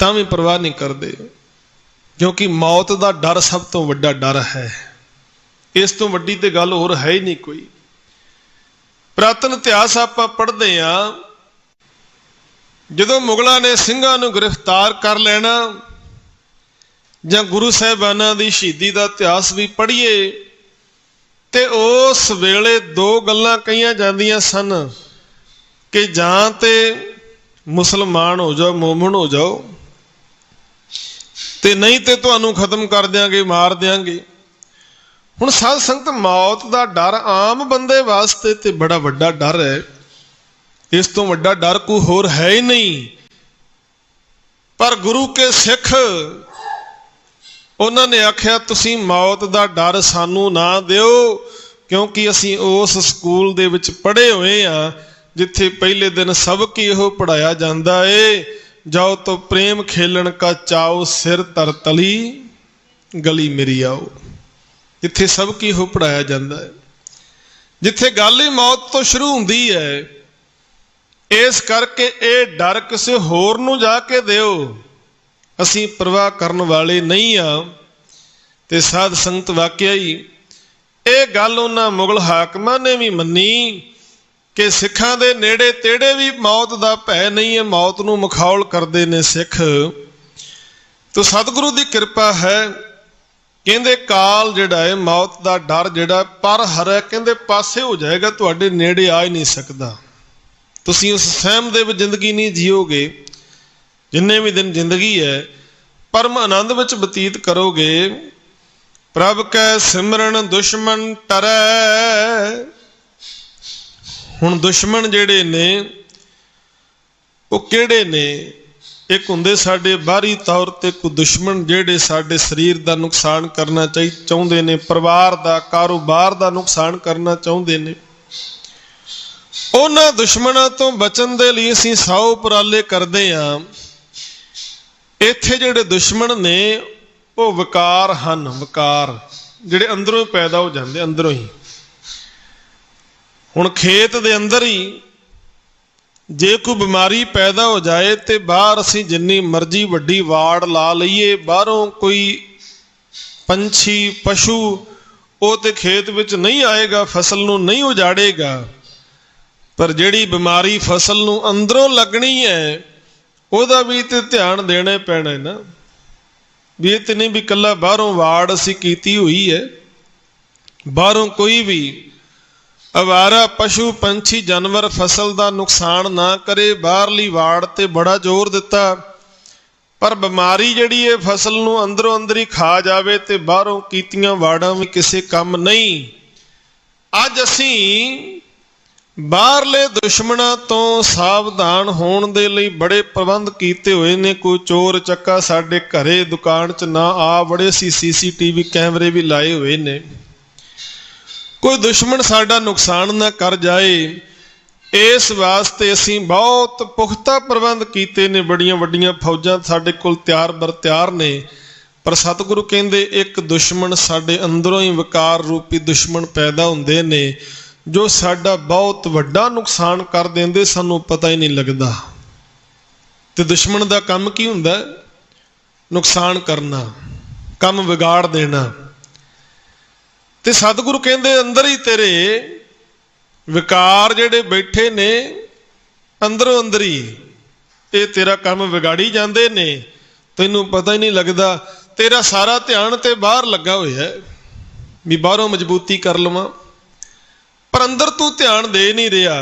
ਤਾਂ ਵੀ ਪਰਵਾਹ ਨਹੀਂ ਕਰਦੇ, ਕਿਉਂਕਿ ਮੌਤ ਦਾ ਡਰ ਸਭ ਤੋਂ ਵੱਡਾ ਡਰ ਹੈ। ਇਸ ਤੋਂ ਵੱਡੀ ਤੇ ਗੱਲ ਹੋਰ ਹੈ ਹੀ ਨਹੀਂ ਕੋਈ। ਪੁਰਾਤਨ ਇਤਿਹਾਸ ਆਪਾਂ ਪੜ੍ਹਦੇ ਹਾਂ, ਜਦੋਂ ਮੁਗਲਾਂ ਨੇ ਸਿੰਘਾਂ ਨੂੰ ਗ੍ਰਿਫਤਾਰ ਕਰ ਲੈਣਾ, ਜਾਂ ਗੁਰੂ ਸਾਹਿਬਾਨਾਂ ਦੀ ਸ਼ਹੀਦੀ ਦਾ ਇਤਿਹਾਸ ਵੀ ਪੜ੍ਹੀਏ, ਤੇ ਉਸ ਵੇਲੇ ਦੋ ਗੱਲਾਂ ਕਹੀਆਂ ਜਾਂਦੀਆਂ ਸਨ ਕਿ ਜਾਂ ਤੇ ਮੁਸਲਮਾਨ ਹੋ ਜਾਓ, ਮੋਮਨ ਹੋ ਜਾਓ, ਤੇ ਨਹੀਂ ਤੇ ਤੁਹਾਨੂੰ ਖਤਮ ਕਰ ਦਿਆਂਗੇ, ਮਾਰ ਦਿਆਂਗੇ। ਹੁਣ ਸਾਧ ਸੰਗਤ, ਮੌਤ ਦਾ ਡਰ ਆਮ ਬੰਦੇ ਵਾਸਤੇ ਤੇ ਬੜਾ ਵੱਡਾ ਡਰ ਹੈ। ਇਸ ਤੋਂ ਵੱਡਾ ਡਰ ਕੋਈ ਹੋਰ ਹੈ ਹੀ ਨਹੀਂ। ਪਰ ਗੁਰੂ ਕੇ ਸਿੱਖ, ਉਹਨਾਂ ਨੇ ਆਖਿਆ ਤੁਸੀਂ ਮੌਤ ਦਾ ਡਰ ਸਾਨੂੰ ਨਾ ਦਿਓ, ਕਿਉਂਕਿ ਅਸੀਂ ਉਸ ਸਕੂਲ ਦੇ ਵਿੱਚ ਪੜ੍ਹੇ ਹੋਏ ਹਾਂ ਜਿੱਥੇ ਪਹਿਲੇ ਦਿਨ ਸਬਕ ਹੀ ਇਹੋ ਪੜ੍ਹਾਇਆ ਜਾਂਦਾ ਏ, ਜਾਓ ਤੋ ਪ੍ਰੇਮ ਖੇਲਣ ਕਾ ਚਾਓ, ਸਿਰ ਧਰ ਤਲੀ ਗਲੀ ਮੇਰੀ ਆਓ। ਜਿੱਥੇ ਸਬਕ ਹੀ ਇਹੋ ਪੜ੍ਹਾਇਆ ਜਾਂਦਾ ਹੈ, ਜਿੱਥੇ ਗੱਲ ਹੀ ਮੌਤ ਤੋਂ ਸ਼ੁਰੂ ਹੁੰਦੀ ਹੈ। ਇਸ ਕਰਕੇ ਇਹ ਡਰ ਕਿਸੇ ਹੋਰ ਨੂੰ ਜਾ ਕੇ ਦਿਓ, ਅਸੀਂ ਪਰਵਾਹ ਕਰਨ ਵਾਲੇ ਨਹੀਂ ਆ। ਤੇ ਸਾਧ ਸੰਗਤ, ਵਾਕਿਆ ਹੀ ਇਹ ਗੱਲ ਉਹਨਾਂ ਮੁਗਲ ਹਾਕਮਾਂ ਨੇ ਵੀ ਮੰਨੀ ਕਿ ਸਿੱਖਾਂ ਦੇ ਨੇੜੇ ਤੇੜੇ ਵੀ ਮੌਤ ਦਾ ਭੈ ਨਹੀਂ ਹੈ, ਮੌਤ ਨੂੰ ਮਖੌਲ ਕਰਦੇ ਨੇ ਸਿੱਖ। ਤੋ ਸਤਿਗੁਰੂ ਦੀ ਕਿਰਪਾ ਹੈ, ਕਹਿੰਦੇ ਕਾਲ ਜਿਹੜਾ ਹੈ, ਮੌਤ ਦਾ ਡਰ ਜਿਹੜਾ ਪਰ ਹਰੈ, ਕਹਿੰਦੇ ਪਾਸੇ ਹੋ ਜਾਏਗਾ, ਤੁਹਾਡੇ ਨੇੜੇ ਆ ਹੀ ਨਹੀਂ ਸਕਦਾ। ਤੁਸੀਂ ਉਸ ਸਹਿਮ ਦੇ ਵਿੱਚ ਜ਼ਿੰਦਗੀ ਨਹੀਂ ਜੀਓਗੇ, ਜਿੰਨੇ ਵੀ ਦਿਨ ਜ਼ਿੰਦਗੀ ਹੈ ਪਰਮ ਆਨੰਦ ਵਿੱਚ ਬਤੀਤ ਕਰੋਗੇ। ਪ੍ਰਭ ਕੈ ਸਿਮਰਨ ਦੁਸ਼ਮਨ ਟਰੈ। ਹੁਣ ਦੁਸ਼ਮਣ ਜਿਹੜੇ ਨੇ ਉਹ ਕਿਹੜੇ ਨੇ? एक हुंदे साडे बाहरी तौर ते कोई दुश्मन जिहड़े साडे शरीर दा नुकसान करना चाहुंदे ने, परिवार दा कारोबार दा नुकसान करना चाहुंदे ने। उन्हां दुश्मनां तो बचण दे लई असीं 100 उपराले करदे हां। इत्थे जिहड़े दुश्मन ने वो विकार हन, विकार जिहड़े अंदरों पैदा हो जांदे, अंदरों ही। हुण खेत दे अंदर ही जे कोई बीमारी पैदा हो जाए तो बाहर असीं जिन्नी मर्जी वड्डी वाड़ ला लईए, बाहरों कोई पंछी पशु वो तो खेत विच नहीं आएगा, फसल नूं नहीं उजाड़ेगा। पर जिहड़ी बीमारी फसल नूं अंदरों लगनी है उहदा भी तो ध्यान देना पैना है ना। भी ये तो नहीं भी कल्ला बाहरों वाड़ असीं कीती हुई है, बाहरों कोई भी अवारा पशु पंछी जानवर फसल का नुकसान ना करे, बाहरली वाड़ ते बड़ा जोर दिता। पर बीमारी जिहड़ी है फसल नूं अंदरों अंदर ही खा जावे ते बाहरों कीतियां वाड़ां भी किसी काम नहीं। अज असीं बाहरले दुश्मनां तो सावधान होण दे लई बड़े प्रबंध कीते हुए ने। कोई चोर चक्का साडे घरे दुकान च ना आ बड़े सी CCTV कैमरे भी लाए हुए ने। कोई दुश्मन साडा नुकसान ना कर जाए, इस वास्ते असीं बहुत पुख्ता प्रबंध कीते ने। बड़ियां वड्डियां फौजां साडे कोल तैयार बर तैयार ने। पर सतगुरु कहंदे एक दुश्मन साडे अंदरों ही विकार रूपी दुश्मन पैदा हुंदे ने, जो साडा बहुत वड्डा नुकसान कर देंदे, सानूं पता ही नहीं लगदा। ते दुश्मन दा काम की हुंदा? नुकसान करना, काम विगाड़ देना। ते सतगुरु कहंदे अंदर ही तेरे विकार जिहड़े बैठे ने अंदरों अंदर ही ये तेरा काम विगाड़ी जांदे ने, तैनूं पता ही नहीं लगदा। तेरा सारा ध्यान ते बाहर लगा होया है भी बाहरों मजबूती कर लवां, पर अंदर तू ध्यान दे नहीं रहा।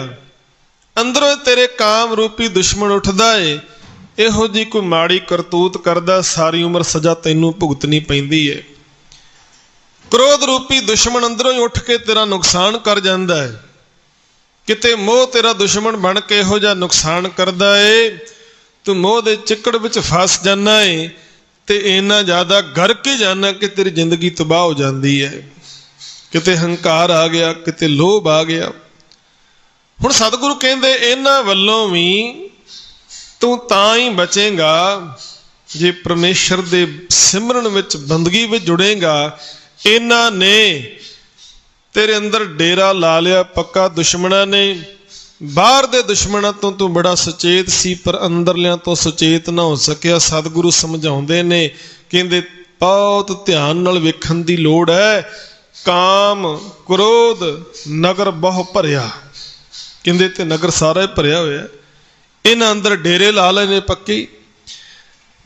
अंदरों तेरे काम रूपी दुश्मन उठदा है, इहो जी कोई माड़ी करतूत करदा, सारी उम्र सजा तैनूं भुगतनी पैंदी है। क्रोध रूपी दुश्मन अंदरों ही उठ के तेरा नुकसान कर जाता है। किते मोह तेरा दुश्मन बन के इहो जिहा नुकसान करदा है, तू मोह दे चिकड़ विच फस जाना है ते इन्ना ज़्यादा घर के जाना कि तेरी जिंदगी तबाह हो जाती है। किते हंकार आ गया, किते लोभ आ गया। हुण सतगुरु कहंदे इन्हां वल्लों भी तू तां ही बचेगा जे परमेश्वर दे सिमरन विच बंदगी विच जुड़ेगा। इन्हां ने तेरे अंदर डेरा ला लिया पक्का दुश्मनां ने। बाहर दे दुश्मनां तो तू बड़ा सुचेत सी, पर अंदरलियां तो सुचेत ना हो सकिया। सतगुरु समझाउंदे ने, कहंदे बहुत ध्यान नाल वेखण दी लोड़ है। काम क्रोध नगर बहु भरिया, कहंदे ते नगर सारा ही भरिया होया। इन्हां अंदर डेरे ला लए ने पक्के।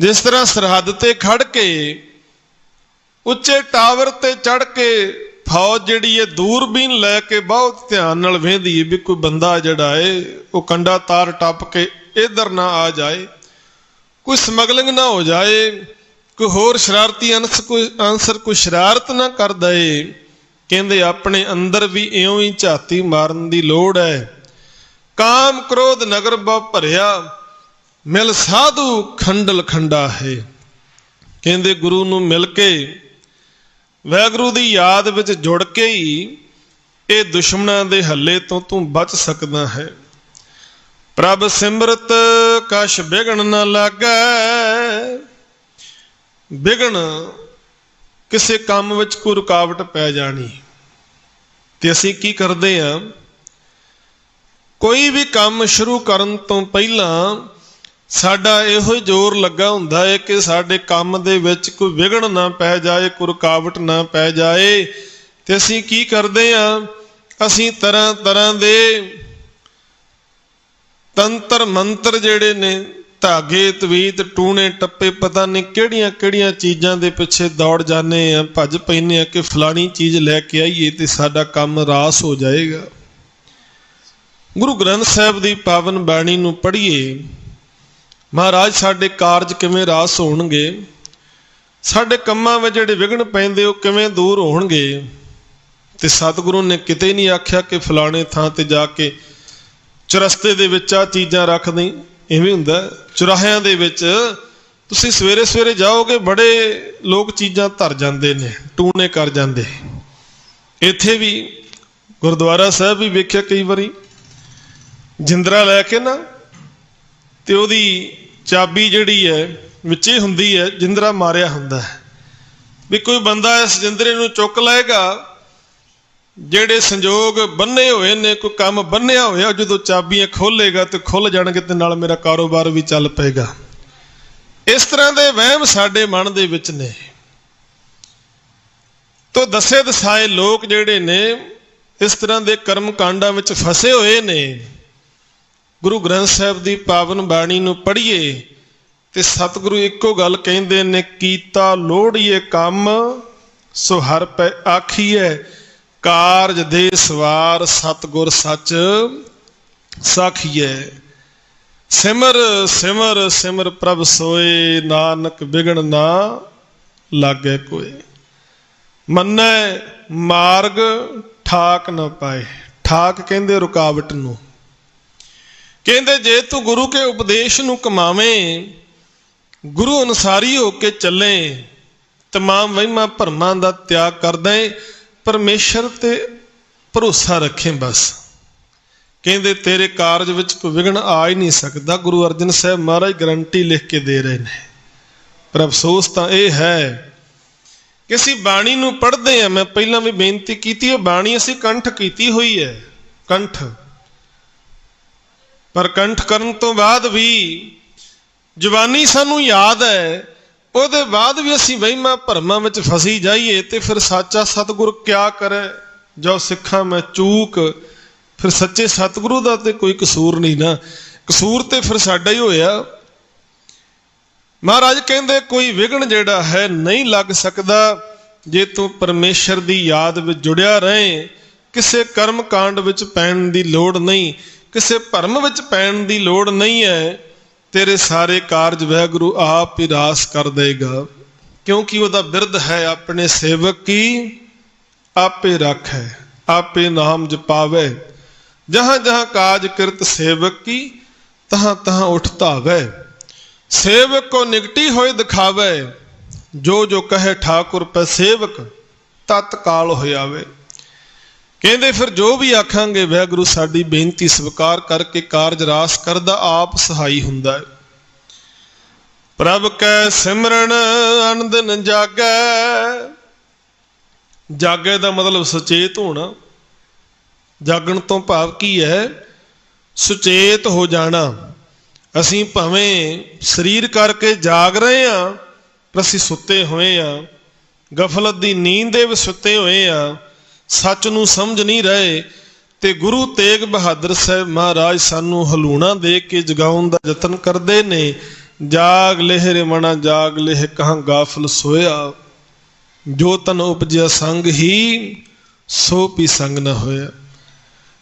जिस तरह सरहद ते खड़ के उच्चे टावर ते चढ़ के फौज जिहड़ी है दूरबीन लैके बहुत ध्यान नाल वेंदी है भी कोई बंदा जिहड़ा है वो कंडा तार टप के इधर ना आ जाए, कोई स्मगलिंग ना हो जाए, कोई होर शरारती अंसर कोई शरारत ना कर दे। कहंदे अपने अंदर भी इउं ही झाती मारन दी लोड़ है। काम क्रोध नगर बहु भरिया, मिल साधु खंडल खंडा है। कहंदे गुरु नूं मिल के वाहिगुरू दी याद विच जुड़ के ही ये दुश्मनां दे हल्ले तो तू बच सकदा है। प्रभ सिमरत कश बिघन न लागै। बिघन किसी काम विच कोई रुकावट पै जानी ते असीं की करदे हां, कोई भी काम शुरू करन तो पहला साडा इहो जोर लगा हुंदा है कि साडे काम दे विच कोई विघन ना पै जाए, कोई रुकावट ना पै जाए। ते असीं की करदे हां, असीं तरह तरह दे तंत्र मंत्र जिहड़े ने धागे तवीत टूणे टप्पे पता नहीं किहड़ियां किहड़ियां चीज़ां दे पिछे दौड़ जाने आ, भज पैने आ कि फलानी चीज़ लैके आईए ते साडा काम रास हो जाएगा। गुरु ग्रंथ साहिब दी पावन बाणी नूं पढ़ीए, महाराज साडे कारज किवें रास होणगे, साडे कम्मां विच जिहड़े विघन पैंदे ओह किवें दूर होणगे। ते सतगुरु ने किते नहीं आख्या कि फलाणे थां ते जाके चरस्ते दे विच आ चीज़ां रख दें, ਇਵੇਂ ਹੁੰਦਾ। ਚੁਰਾਹਿਆਂ ਦੇ ਵਿੱਚ ਤੁਸੀਂ ਸਵੇਰੇ ਸਵੇਰੇ ਜਾਓਗੇ, ਬੜੇ ਲੋਕ ਚੀਜ਼ਾਂ ਧਰ ਜਾਂਦੇ ਨੇ, ਟੂਣੇ ਕਰ ਜਾਂਦੇ। ਇੱਥੇ ਵੀ ਗੁਰਦੁਆਰਾ ਸਾਹਿਬ ਵੀ ਵੇਖਿਆ ਕਈ ਵਾਰੀ ਜਿੰਦਰਾ ਲੈ ਕੇ ਨਾ, ਤੇ ਉਹਦੀ ਚਾਬੀ ਜਿਹੜੀ ਹੈ ਵਿੱਚੇ ਹੁੰਦੀ ਹੈ, ਜਿੰਦਰਾ ਮਾਰਿਆ ਹੁੰਦਾ ਹੈ ਵੀ ਕੋਈ ਬੰਦਾ ਇਸ ਜਿੰਦਰੇ ਨੂੰ ਚੁੱਕ ਲਏਗਾ। ਜਿਹੜੇ ਸੰਜੋਗ ਬੰਨੇ ਹੋਏ ਨੇ, ਕੋਈ ਕੰਮ ਬੰਨਿਆ ਹੋਇਆ, ਜਦੋਂ ਚਾਬੀਆਂ ਖੋਲੇਗਾ ਤੇ ਖੁੱਲ ਜਾਣਗੇ ਤੇ ਨਾਲ ਮੇਰਾ ਕਾਰੋਬਾਰ ਵੀ ਚੱਲ ਪਏਗਾ। ਇਸ ਤਰ੍ਹਾਂ ਦੇ ਵਹਿਮ ਸਾਡੇ ਮਨ ਦੇ ਵਿੱਚ ਨੇ। ਤੋ ਦਸੇ ਦਸਾਏ ਲੋਕ ਜਿਹੜੇ ਨੇ ਇਸ ਤਰ੍ਹਾਂ ਦੇ ਕਰਮ ਕਾਂਡਾਂ ਵਿੱਚ ਫਸੇ ਹੋਏ ਨੇ। ਗੁਰੂ ਗ੍ਰੰਥ ਸਾਹਿਬ ਦੀ ਪਾਵਨ ਬਾਣੀ ਨੂੰ ਪੜ੍ਹੀਏ ਤੇ ਸਤਿਗੁਰੂ ਇੱਕੋ ਗੱਲ ਕਹਿੰਦੇ ਨੇ, ਕੀਤਾ ਲੋੜੀਏ ਕੰਮ ਸੋ ਹਰ ਪੈ ਆਖੀਐ, ਕਾਰਜ ਦੇ ਸਵਾਰ ਸਤਿਗੁਰ ਸੱਚ ਸਾਖੀਐ। ਸਿਮਰ ਸਿਮਰ ਸਿਮਰ ਪ੍ਰਭ ਸੋਏ, ਨਾਨਕ ਬਿਗੜ ਨਾ ਲਾਗੇ ਕੋਏ। ਮੰਨੈ ਮਾਰਗ ਠਾਕ ਨਾ ਪਾਏ। ਠਾਕ ਕਹਿੰਦੇ ਰੁਕਾਵਟ ਨੂੰ। ਕਹਿੰਦੇ ਜੇ ਤੂੰ ਗੁਰੂ ਕੇ ਉਪਦੇਸ਼ ਨੂੰ ਕਮਾਵੇਂ, ਗੁਰੂ ਅਨੁਸਾਰੀ ਹੋ ਕੇ ਚੱਲੇ, ਤਮਾਮ ਵਹਿਮਾਂ ਭਰਮਾਂ ਦਾ ਤਿਆਗ ਕਰਦਾ ਏ, ਪਰਮੇਸ਼ਰ ਤੇ ਭਰੋਸਾ ਰੱਖੇ ਬਸ। ਕਹਿੰਦੇ ਤੇਰੇ ਕਾਰਜ ਵਿੱਚ ਕੋਈ ਵਿਘਨ ਆ ਹੀ ਨਹੀਂ ਸਕਦਾ। ਗੁਰੂ ਅਰਜਨ ਸਾਹਿਬ ਮਹਾਰਾਜ ਗਰੰਟੀ ਲਿਖ ਕੇ ਦੇ ਰਹੇ ਨੇ। ਪਰ ਅਫਸੋਸ ਤਾਂ ਇਹ ਹੈ ਕਿ ਅਸੀਂ ਬਾਣੀ ਨੂੰ ਪੜ੍ਹਦੇ ਹਾਂ। ਮੈਂ ਪਹਿਲਾਂ ਵੀ ਬੇਨਤੀ ਕੀਤੀ ਹੈ, ਬਾਣੀ ਅਸੀਂ ਕੰਠ ਕੀਤੀ ਹੋਈ ਹੈ, ਕੰਠ। ਪਰ ਕੰਠ ਕਰਨ ਤੋਂ ਬਾਅਦ ਵੀ ਜ਼ੁਬਾਨੀ ਸਾਨੂੰ ਯਾਦ ਹੈ, ਉਹਦੇ ਬਾਅਦ ਵੀ ਅਸੀਂ ਵਹਿਮਾਂ ਭਰਮਾਂ ਵਿੱਚ ਫਸੀ ਜਾਈਏ ਤੇ ਫਿਰ ਸਾਚਾ ਸਤਿਗੁਰ ਕਿਆ ਕਰੇ। ਜੋ ਸਿੱਖਾਂ ਮੈਂ ਚੂਕ, ਫਿਰ ਸੱਚੇ ਸਤਿਗੁਰੂ ਦਾ ਤੇ ਕੋਈ ਕਸੂਰ ਨਹੀਂ ਨਾ, ਕਸੂਰ ਤੇ ਫਿਰ ਸਾਡਾ ਹੀ ਹੋਇਆ। ਮਹਾਰਾਜ ਕਹਿੰਦੇ ਕੋਈ ਵਿਘਨ ਜਿਹੜਾ ਹੈ ਨਹੀਂ ਲੱਗ ਸਕਦਾ ਜੇ ਤੂੰ ਪਰਮੇਸ਼ਰ ਦੀ ਯਾਦ ਵਿੱਚ ਜੁੜਿਆ ਰਹੇ। ਕਿਸੇ ਕਰਮ ਕਾਂਡ ਵਿੱਚ ਪੈਣ ਦੀ ਲੋੜ ਨਹੀਂ, ਕਿਸੇ ਭਰਮ ਵਿੱਚ ਪੈਣ ਦੀ ਲੋੜ ਨਹੀਂ ਹੈ। ਤੇਰੇ ਸਾਰੇ ਕਾਰਜ ਵਾਹਿਗੁਰੂ ਆਪ ਹੀ ਰਾਸ ਕਰ ਦੇਗਾ, ਕਿਉਂਕਿ ਉਹਦਾ ਬਿਰਧ ਹੈ ਆਪਣੇ ਸੇਵਕ ਕੀ ਆਪੇ ਰੱਖੈ, ਆਪੇ ਨਾਮ ਜਪਾਵੇ। ਜਹਾਂ ਜਹਾਂ ਕਾਜ ਕਿਰਤ ਸੇਵਕ ਕੀ, ਤਹਾਂ ਤਹਾਂ ਉਠ ਧਾਵੈ। ਸੇਵਕ ਕੋ ਨਿਗਟੀ ਹੋਏ ਦਿਖਾਵੇ, ਜੋ ਜੋ ਕਹੇ ਠਾਕੁਰ ਪੈ ਸੇਵਕ, ਤਤਕਾਲ ਹੋਇਆਵੇ। ਕਹਿੰਦੇ ਫਿਰ ਜੋ ਵੀ ਆਖਾਂਗੇ ਵਾਹਿਗੁਰੂ ਸਾਡੀ ਬੇਨਤੀ ਸਵੀਕਾਰ ਕਰਕੇ ਕਾਰਜ ਰਾਸ ਕਰਦਾ, ਆਪ ਸਹਾਈ ਹੁੰਦਾ ਹੈ। ਪ੍ਰਭ ਕੈ ਸਿਮਰਨ ਅਨੰਦਨ ਜਾਗੈ। ਜਾਗੈ ਦਾ ਮਤਲਬ ਸੁਚੇਤ ਹੋਣਾ। ਜਾਗਣ ਤੋਂ ਭਾਵ ਕੀ ਹੈ? ਸੁਚੇਤ ਹੋ ਜਾਣਾ। ਅਸੀਂ ਭਾਵੇਂ ਸਰੀਰ ਕਰਕੇ ਜਾਗ ਰਹੇ ਹਾਂ, ਪਰ ਅਸੀਂ ਸੁੱਤੇ ਹੋਏ ਹਾਂ, ਗਫਲਤ ਦੀ ਨੀਂਦ ਦੇ ਵਿੱਚ ਸੁੱਤੇ ਹੋਏ ਹਾਂ, ਸੱਚ ਨੂੰ ਸਮਝ ਨਹੀਂ ਰਹੇ। ਤੇ ਗੁਰੂ ਤੇਗ ਬਹਾਦਰ ਸਾਹਿਬ ਮਹਾਰਾਜ ਸਾਨੂੰ ਹਲੂਣਾ ਦੇ ਕੇ ਜਗਾਉਣ ਦਾ ਯਤਨ ਕਰਦੇ ਨੇ। ਜਾਗ ਲਹਿ ਰੇ ਮਣਾ ਜਾਗ ਲਹਿ, ਕਹਾਂ ਗਾਫਲ ਸੋਇਆ, ਜੋ ਤਨ ਉਪਜਿਆ ਸੰਗ ਹੀ ਸੋ ਪੀ ਸੰਗ ਨਾ ਹੋਇਆ।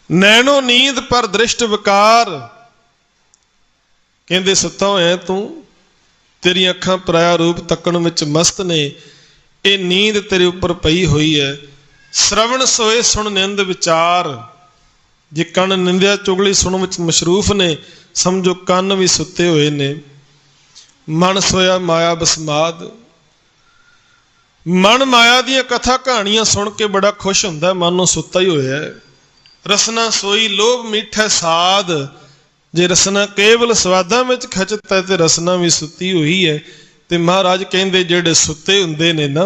ਨੈਣੋ ਨੀਂਦ ਪਰ ਦ੍ਰਿਸ਼ਟ ਵਿਕਾਰ। ਕਹਿੰਦੇ ਸੁੱਤਾ ਹੋਇਆ ਤੂੰ, ਤੇਰੀਆਂ ਅੱਖਾਂ ਪਰਾਇਆ ਰੂਪ ਤੱਕਣ ਵਿੱਚ ਮਸਤ ਨੇ। ਇਹ ਨੀਂਦ ਤੇਰੇ ਉੱਪਰ ਪਈ ਹੋਈ ਹੈ। ਸ਼ਰਵਣ ਸੋਏ ਸੁਣ ਨਿੰਦ ਵਿਚਾਰ। ਜੇ ਕੰਨ ਨਿੰਦਿਆ ਚੁਗਲੀ ਸੁਣਨ ਵਿੱਚ ਮਸ਼ਰੂਫ ਨੇ, ਸਮਝੋ ਕੰਨ ਵੀ ਸੁੱਤੇ ਹੋਏ ਨੇ। ਮਨ ਸੋਇਆ ਮਾਇਆ ਬਸਮਾਦ। ਮਨ ਮਾਇਆ ਦੀਆਂ ਕਥਾ ਕਹਾਣੀਆਂ ਸੁਣ ਕੇ ਬੜਾ ਖੁਸ਼ ਹੁੰਦਾ, ਮਨ ਨੂੰ ਸੁੱਤਾ ਹੀ ਹੋਇਆ ਹੈ। ਰਸਨਾ ਸੋਈ ਲੋਭ ਮਿੱਠਾ ਸਾਧ। ਜੇ ਰਸਨਾ ਕੇਵਲ ਸਵਾਦਾਂ ਵਿੱਚ ਖਚਤ ਹੈ ਤੇ ਰਸਨਾ ਵੀ ਸੁੱਤੀ ਹੋਈ ਹੈ। ਤੇ ਮਹਾਰਾਜ ਕਹਿੰਦੇ ਜਿਹੜੇ ਸੁੱਤੇ ਹੁੰਦੇ ਨੇ ਨਾ,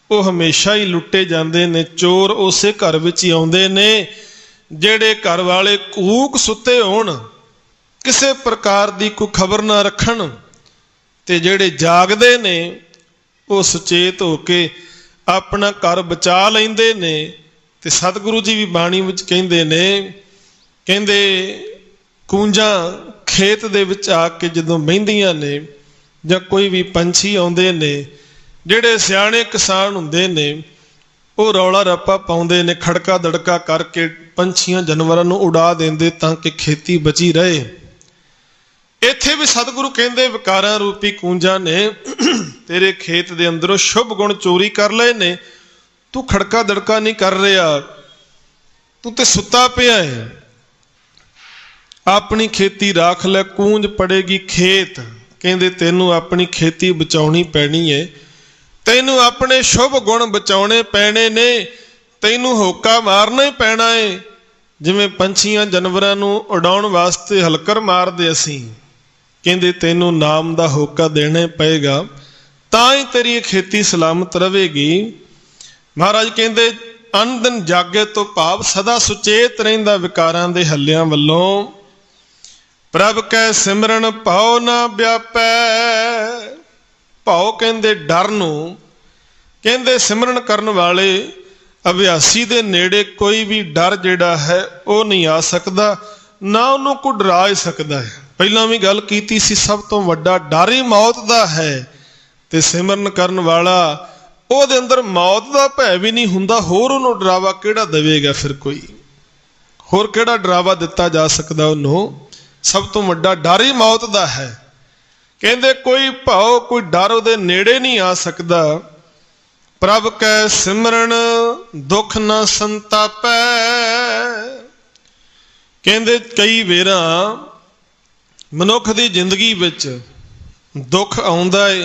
ਉਹ ਹਮੇਸ਼ਾ ਹੀ ਲੁੱਟੇ ਜਾਂਦੇ ਨੇ। ਚੋਰ ਉਸੇ ਘਰ ਵਿੱਚ ਹੀ ਆਉਂਦੇ ਨੇ ਜਿਹੜੇ ਘਰ ਵਾਲੇ ਕੂਕ ਸੁੱਤੇ ਹੋਣ, ਕਿਸੇ ਪ੍ਰਕਾਰ ਦੀ ਕੋਈ ਖਬਰ ਨਾ ਰੱਖਣ। ਤੇ ਜਿਹੜੇ ਜਾਗਦੇ ਨੇ ਉਹ ਸੁਚੇਤ ਹੋ ਕੇ ਆਪਣਾ ਘਰ ਬਚਾ ਲੈਂਦੇ ਨੇ। ਤੇ ਸਤਿਗੁਰੂ ਜੀ ਵੀ ਬਾਣੀ ਵਿੱਚ ਕਹਿੰਦੇ ਨੇ, ਕਹਿੰਦੇ ਕੂੰਜਾਂ ਖੇਤ ਦੇ ਵਿੱਚ ਆ ਕੇ ਜਦੋਂ ਬਹਿੰਦੀਆਂ ਨੇ, ਜਾਂ ਕੋਈ ਵੀ ਪੰਛੀ ਆਉਂਦੇ ਨੇ, ਜਿਹੜੇ ਸਿਆਣੇ ਕਿਸਾਨ ਹੁੰਦੇ ਨੇ ਉਹ ਰੌਲਾ ਰੱਪਾ ਪਾਉਂਦੇ ਨੇ, ਖੜਕਾ ਦੜਕਾ ਕਰਕੇ ਪੰਛੀਆਂ ਜਾਨਵਰਾਂ ਨੂੰ ਉਡਾ ਦਿੰਦੇ ਤਾਂ ਕਿ ਖੇਤੀ ਬਚੀ ਰਹੇ। ਇੱਥੇ ਵੀ ਸਤਿਗੁਰੂ ਕਹਿੰਦੇ ਵਿਕਾਰਾਂ ਰੂਪੀ ਕੂੰਜਾਂ ਨੇ ਤੇਰੇ ਖੇਤ ਦੇ ਅੰਦਰੋਂ ਸ਼ੁਭ ਗੁਣ ਚੋਰੀ ਕਰ ਲਏ ਨੇ। ਤੂੰ ਖੜਕਾ ਦੜਕਾ ਨਹੀਂ ਕਰ ਰਿਹਾ, ਤੂੰ ਤੇ ਸੁੱਤਾ ਪਿਆ ਹੈ। अपनी खेती राख लै कूंज पड़ेगी खेत। कहते तेनू अपनी खेती बचाउणी पैनी है, तैनू अपने शुभ गुण बचाउणे पैने ने, तैनू होका मारना ही पैना है। जिवें पंछियां जानवरां नू उड़ाउण वास्ते हलकर मारदे असीं, कहते तेनू नाम दा होका देना पएगा, तां ही तेरी खेती सलामत रहेगी। महाराज कहते अन दिन जागे तो भाव सदा सुचेत रहिंदा विकारां दे हल्लियां वल्लों। प्रभ कै सिमरन भाव ना व्यापै। भाव कहते डर नू, कहते सिमरन करन वाले अभ्यासी दे नेड़े कोई भी डर जिहड़ा है वह नहीं आ सकता, ना उन्होंने को डरा ही सकता है। पहला भी गल कीती सी, सब तो वड्डा डर ही मौत दा है, ते सिमरन करन वाला ਉਹਦੇ अंदर मौत का भय भी नहीं हुंदा, होर ਉਹਨੂੰ डरावा ਕਿਹੜਾ देवेगा। फिर कोई होर ਕਿਹੜਾ डरावा दिता जा सकता ਉਹਨੂੰ? सब तो वड्डा डर ही मौत का है। कहते कोई भाव कोई डर ਉਹਦੇ नेड़े नहीं आ सकता। प्रभ कै सिमरन दुख न संतापै। कहते कई वेरा मनुख की जिंदगी विच दुख आउंदा है,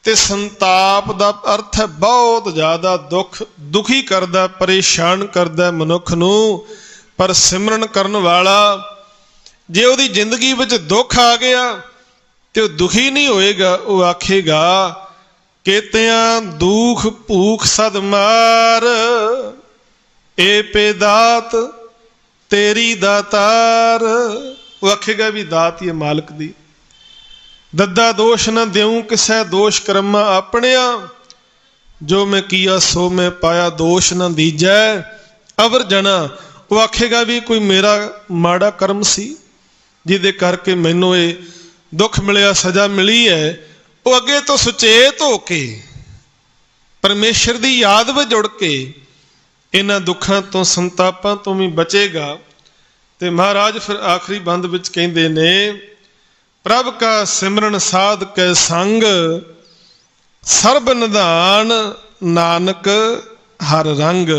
ते संताप का अर्थ है बहुत ज़्यादा दुख, दुखी करदा, परेशान करदा मनुख नू। पर सिमरन करन वाला जे उहदी जिंदगी विच दुख आ गया तो दुखी नहीं होएगा, वो आखेगा केतियां दुख भूख सद मार, ए पेदात तेरी दातार। वो आखेगा भी दात ही मालिक दी, दद्दा दोष न देऊं किसै दोष कर्मा अपनिया, जो मैं किया सो मैं पाया दोष न दीजै अवर जना। वो आखेगा भी कोई मेरा माड़ा कर्म सी जिहदे करके मैनू ये दुख मिलिया, सजा मिली है। वो अगे तो सुचेत हो के परमेश्वर की याद में जुड़ के इन्हां दुखां तो संतापां तो भी बचेगा। ते महाराज फिर आखिरी बंद विच कहंदे ने, प्रभ का सिमरन साध कै संग, सर्ब निधान नानक हर रंग।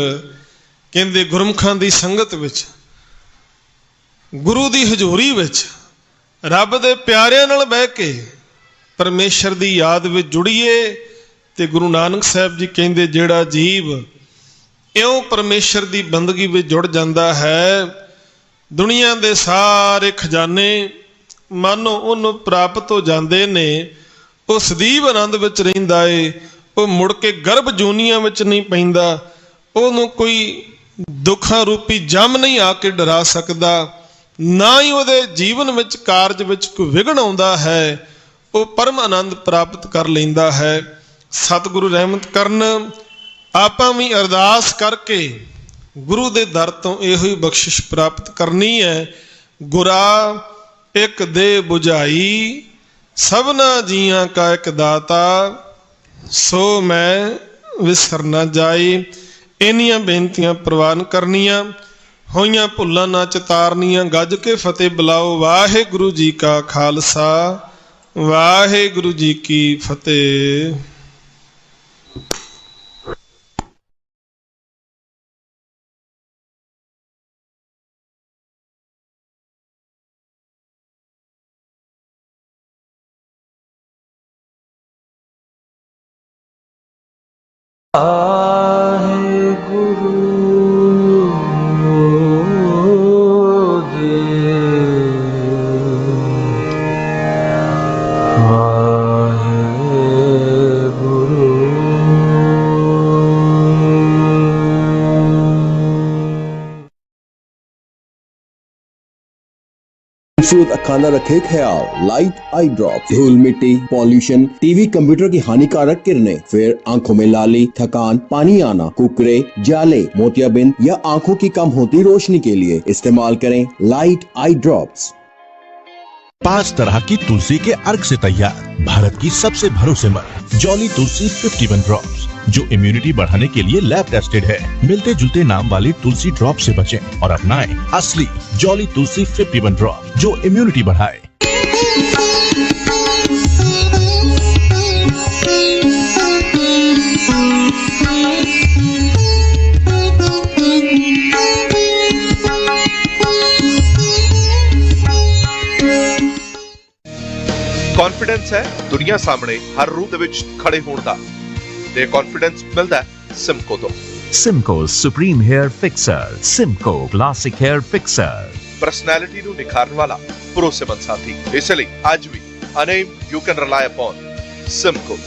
कहते गुरमुखां दी संगत विच, गुरु दी हजूरी विच, रब दे प्यारिਆਂ नाल बह के परमेश्वर दी याद विच जुड़िए। ते गुरु नानक साहब जी कहते जेड़ा जीव इउं परमेश्वर दी बंदगी विच जुड़ जांदा है, दुनिया दे सारे खजाने मानो उन्हों प्राप्त हो जाते ने। वो सदीव आनंद विच रहिंदा है, वो मुड़ के गर्भ जूनियां विच नहीं पैंदा, उन्हों कोई दुखां रूपी जम नहीं आके डरा सकता, ना ही उहदे जीवन विच कारज विच कोई विघन आउंदा है। वो परम आनंद प्राप्त कर लैंदा है। सतगुरु रहमत करन, आपां भी अरदास करके गुरु दे दर तो इहो ही बख्शिश प्राप्त करनी है। गुरा एक दे बुझाई, सबना जियां का एक दाता, सो मैं विसर ना जाई। इनियां बेनतियां प्रवान करनियां, होइयां भुल्लां ना चितारनियां। गज के फतेह बुलाओ। वाहिगुरु जी का खालसा, वाहिगुरु जी की फतेह। वाहिगुरु जी, वाहिगुरु। खूबसूरत खाना रखे ख्याल। लाइट आई ड्रॉप। धूल मिट्टी पॉल्यूशन, टीवी कंप्यूटर की हानिकारक किरणें, फिर आंखों में लाली, थकान, पानी आना, कुकरे, जाले, मोतियाबिंद या आंखों की कम होती रोशनी के लिए इस्तेमाल करें लाइट आई ड्रॉप्स। 5 तरह की तुलसी के अर्क से तैयार भारत की सबसे भरोसेमंद जॉली तुलसी 51 ड्रॉप्स, जो इम्यूनिटी बढ़ाने के लिए लैब टेस्टेड है। मिलते जुलते नाम वाली तुलसी ड्रॉप से बचें और अपनाएं असली जॉली तुलसी 51 ड्रॉप, जो इम्यूनिटी बढ़ाए। ਕੌਨਫੀਡੈਂਸ ਹੈ ਦੁਨੀਆ ਸਾਹਮਣੇ ਹਰ ਰੂਪ ਦੇ ਵਿੱਚ ਖੜੇ ਹੋਣ ਦਾ ਤੇ ਕੌਨਫੀਡੈਂਸ ਮਿਲਦਾ ਹੈ ਸਿਮਕੋ ਤੋਂ। Simco Supreme Hair Fixer, Simco Classic Hair Fixer। Personality ਨੂੰ ਨਿਖਾਰਨ ਵਾਲਾ ਭਰੋਸੇਮੰਦ ਸਾਥੀ, ਇਸ ਲਈ ਅੱਜ ਵੀ a name you can rely upon Simcoe.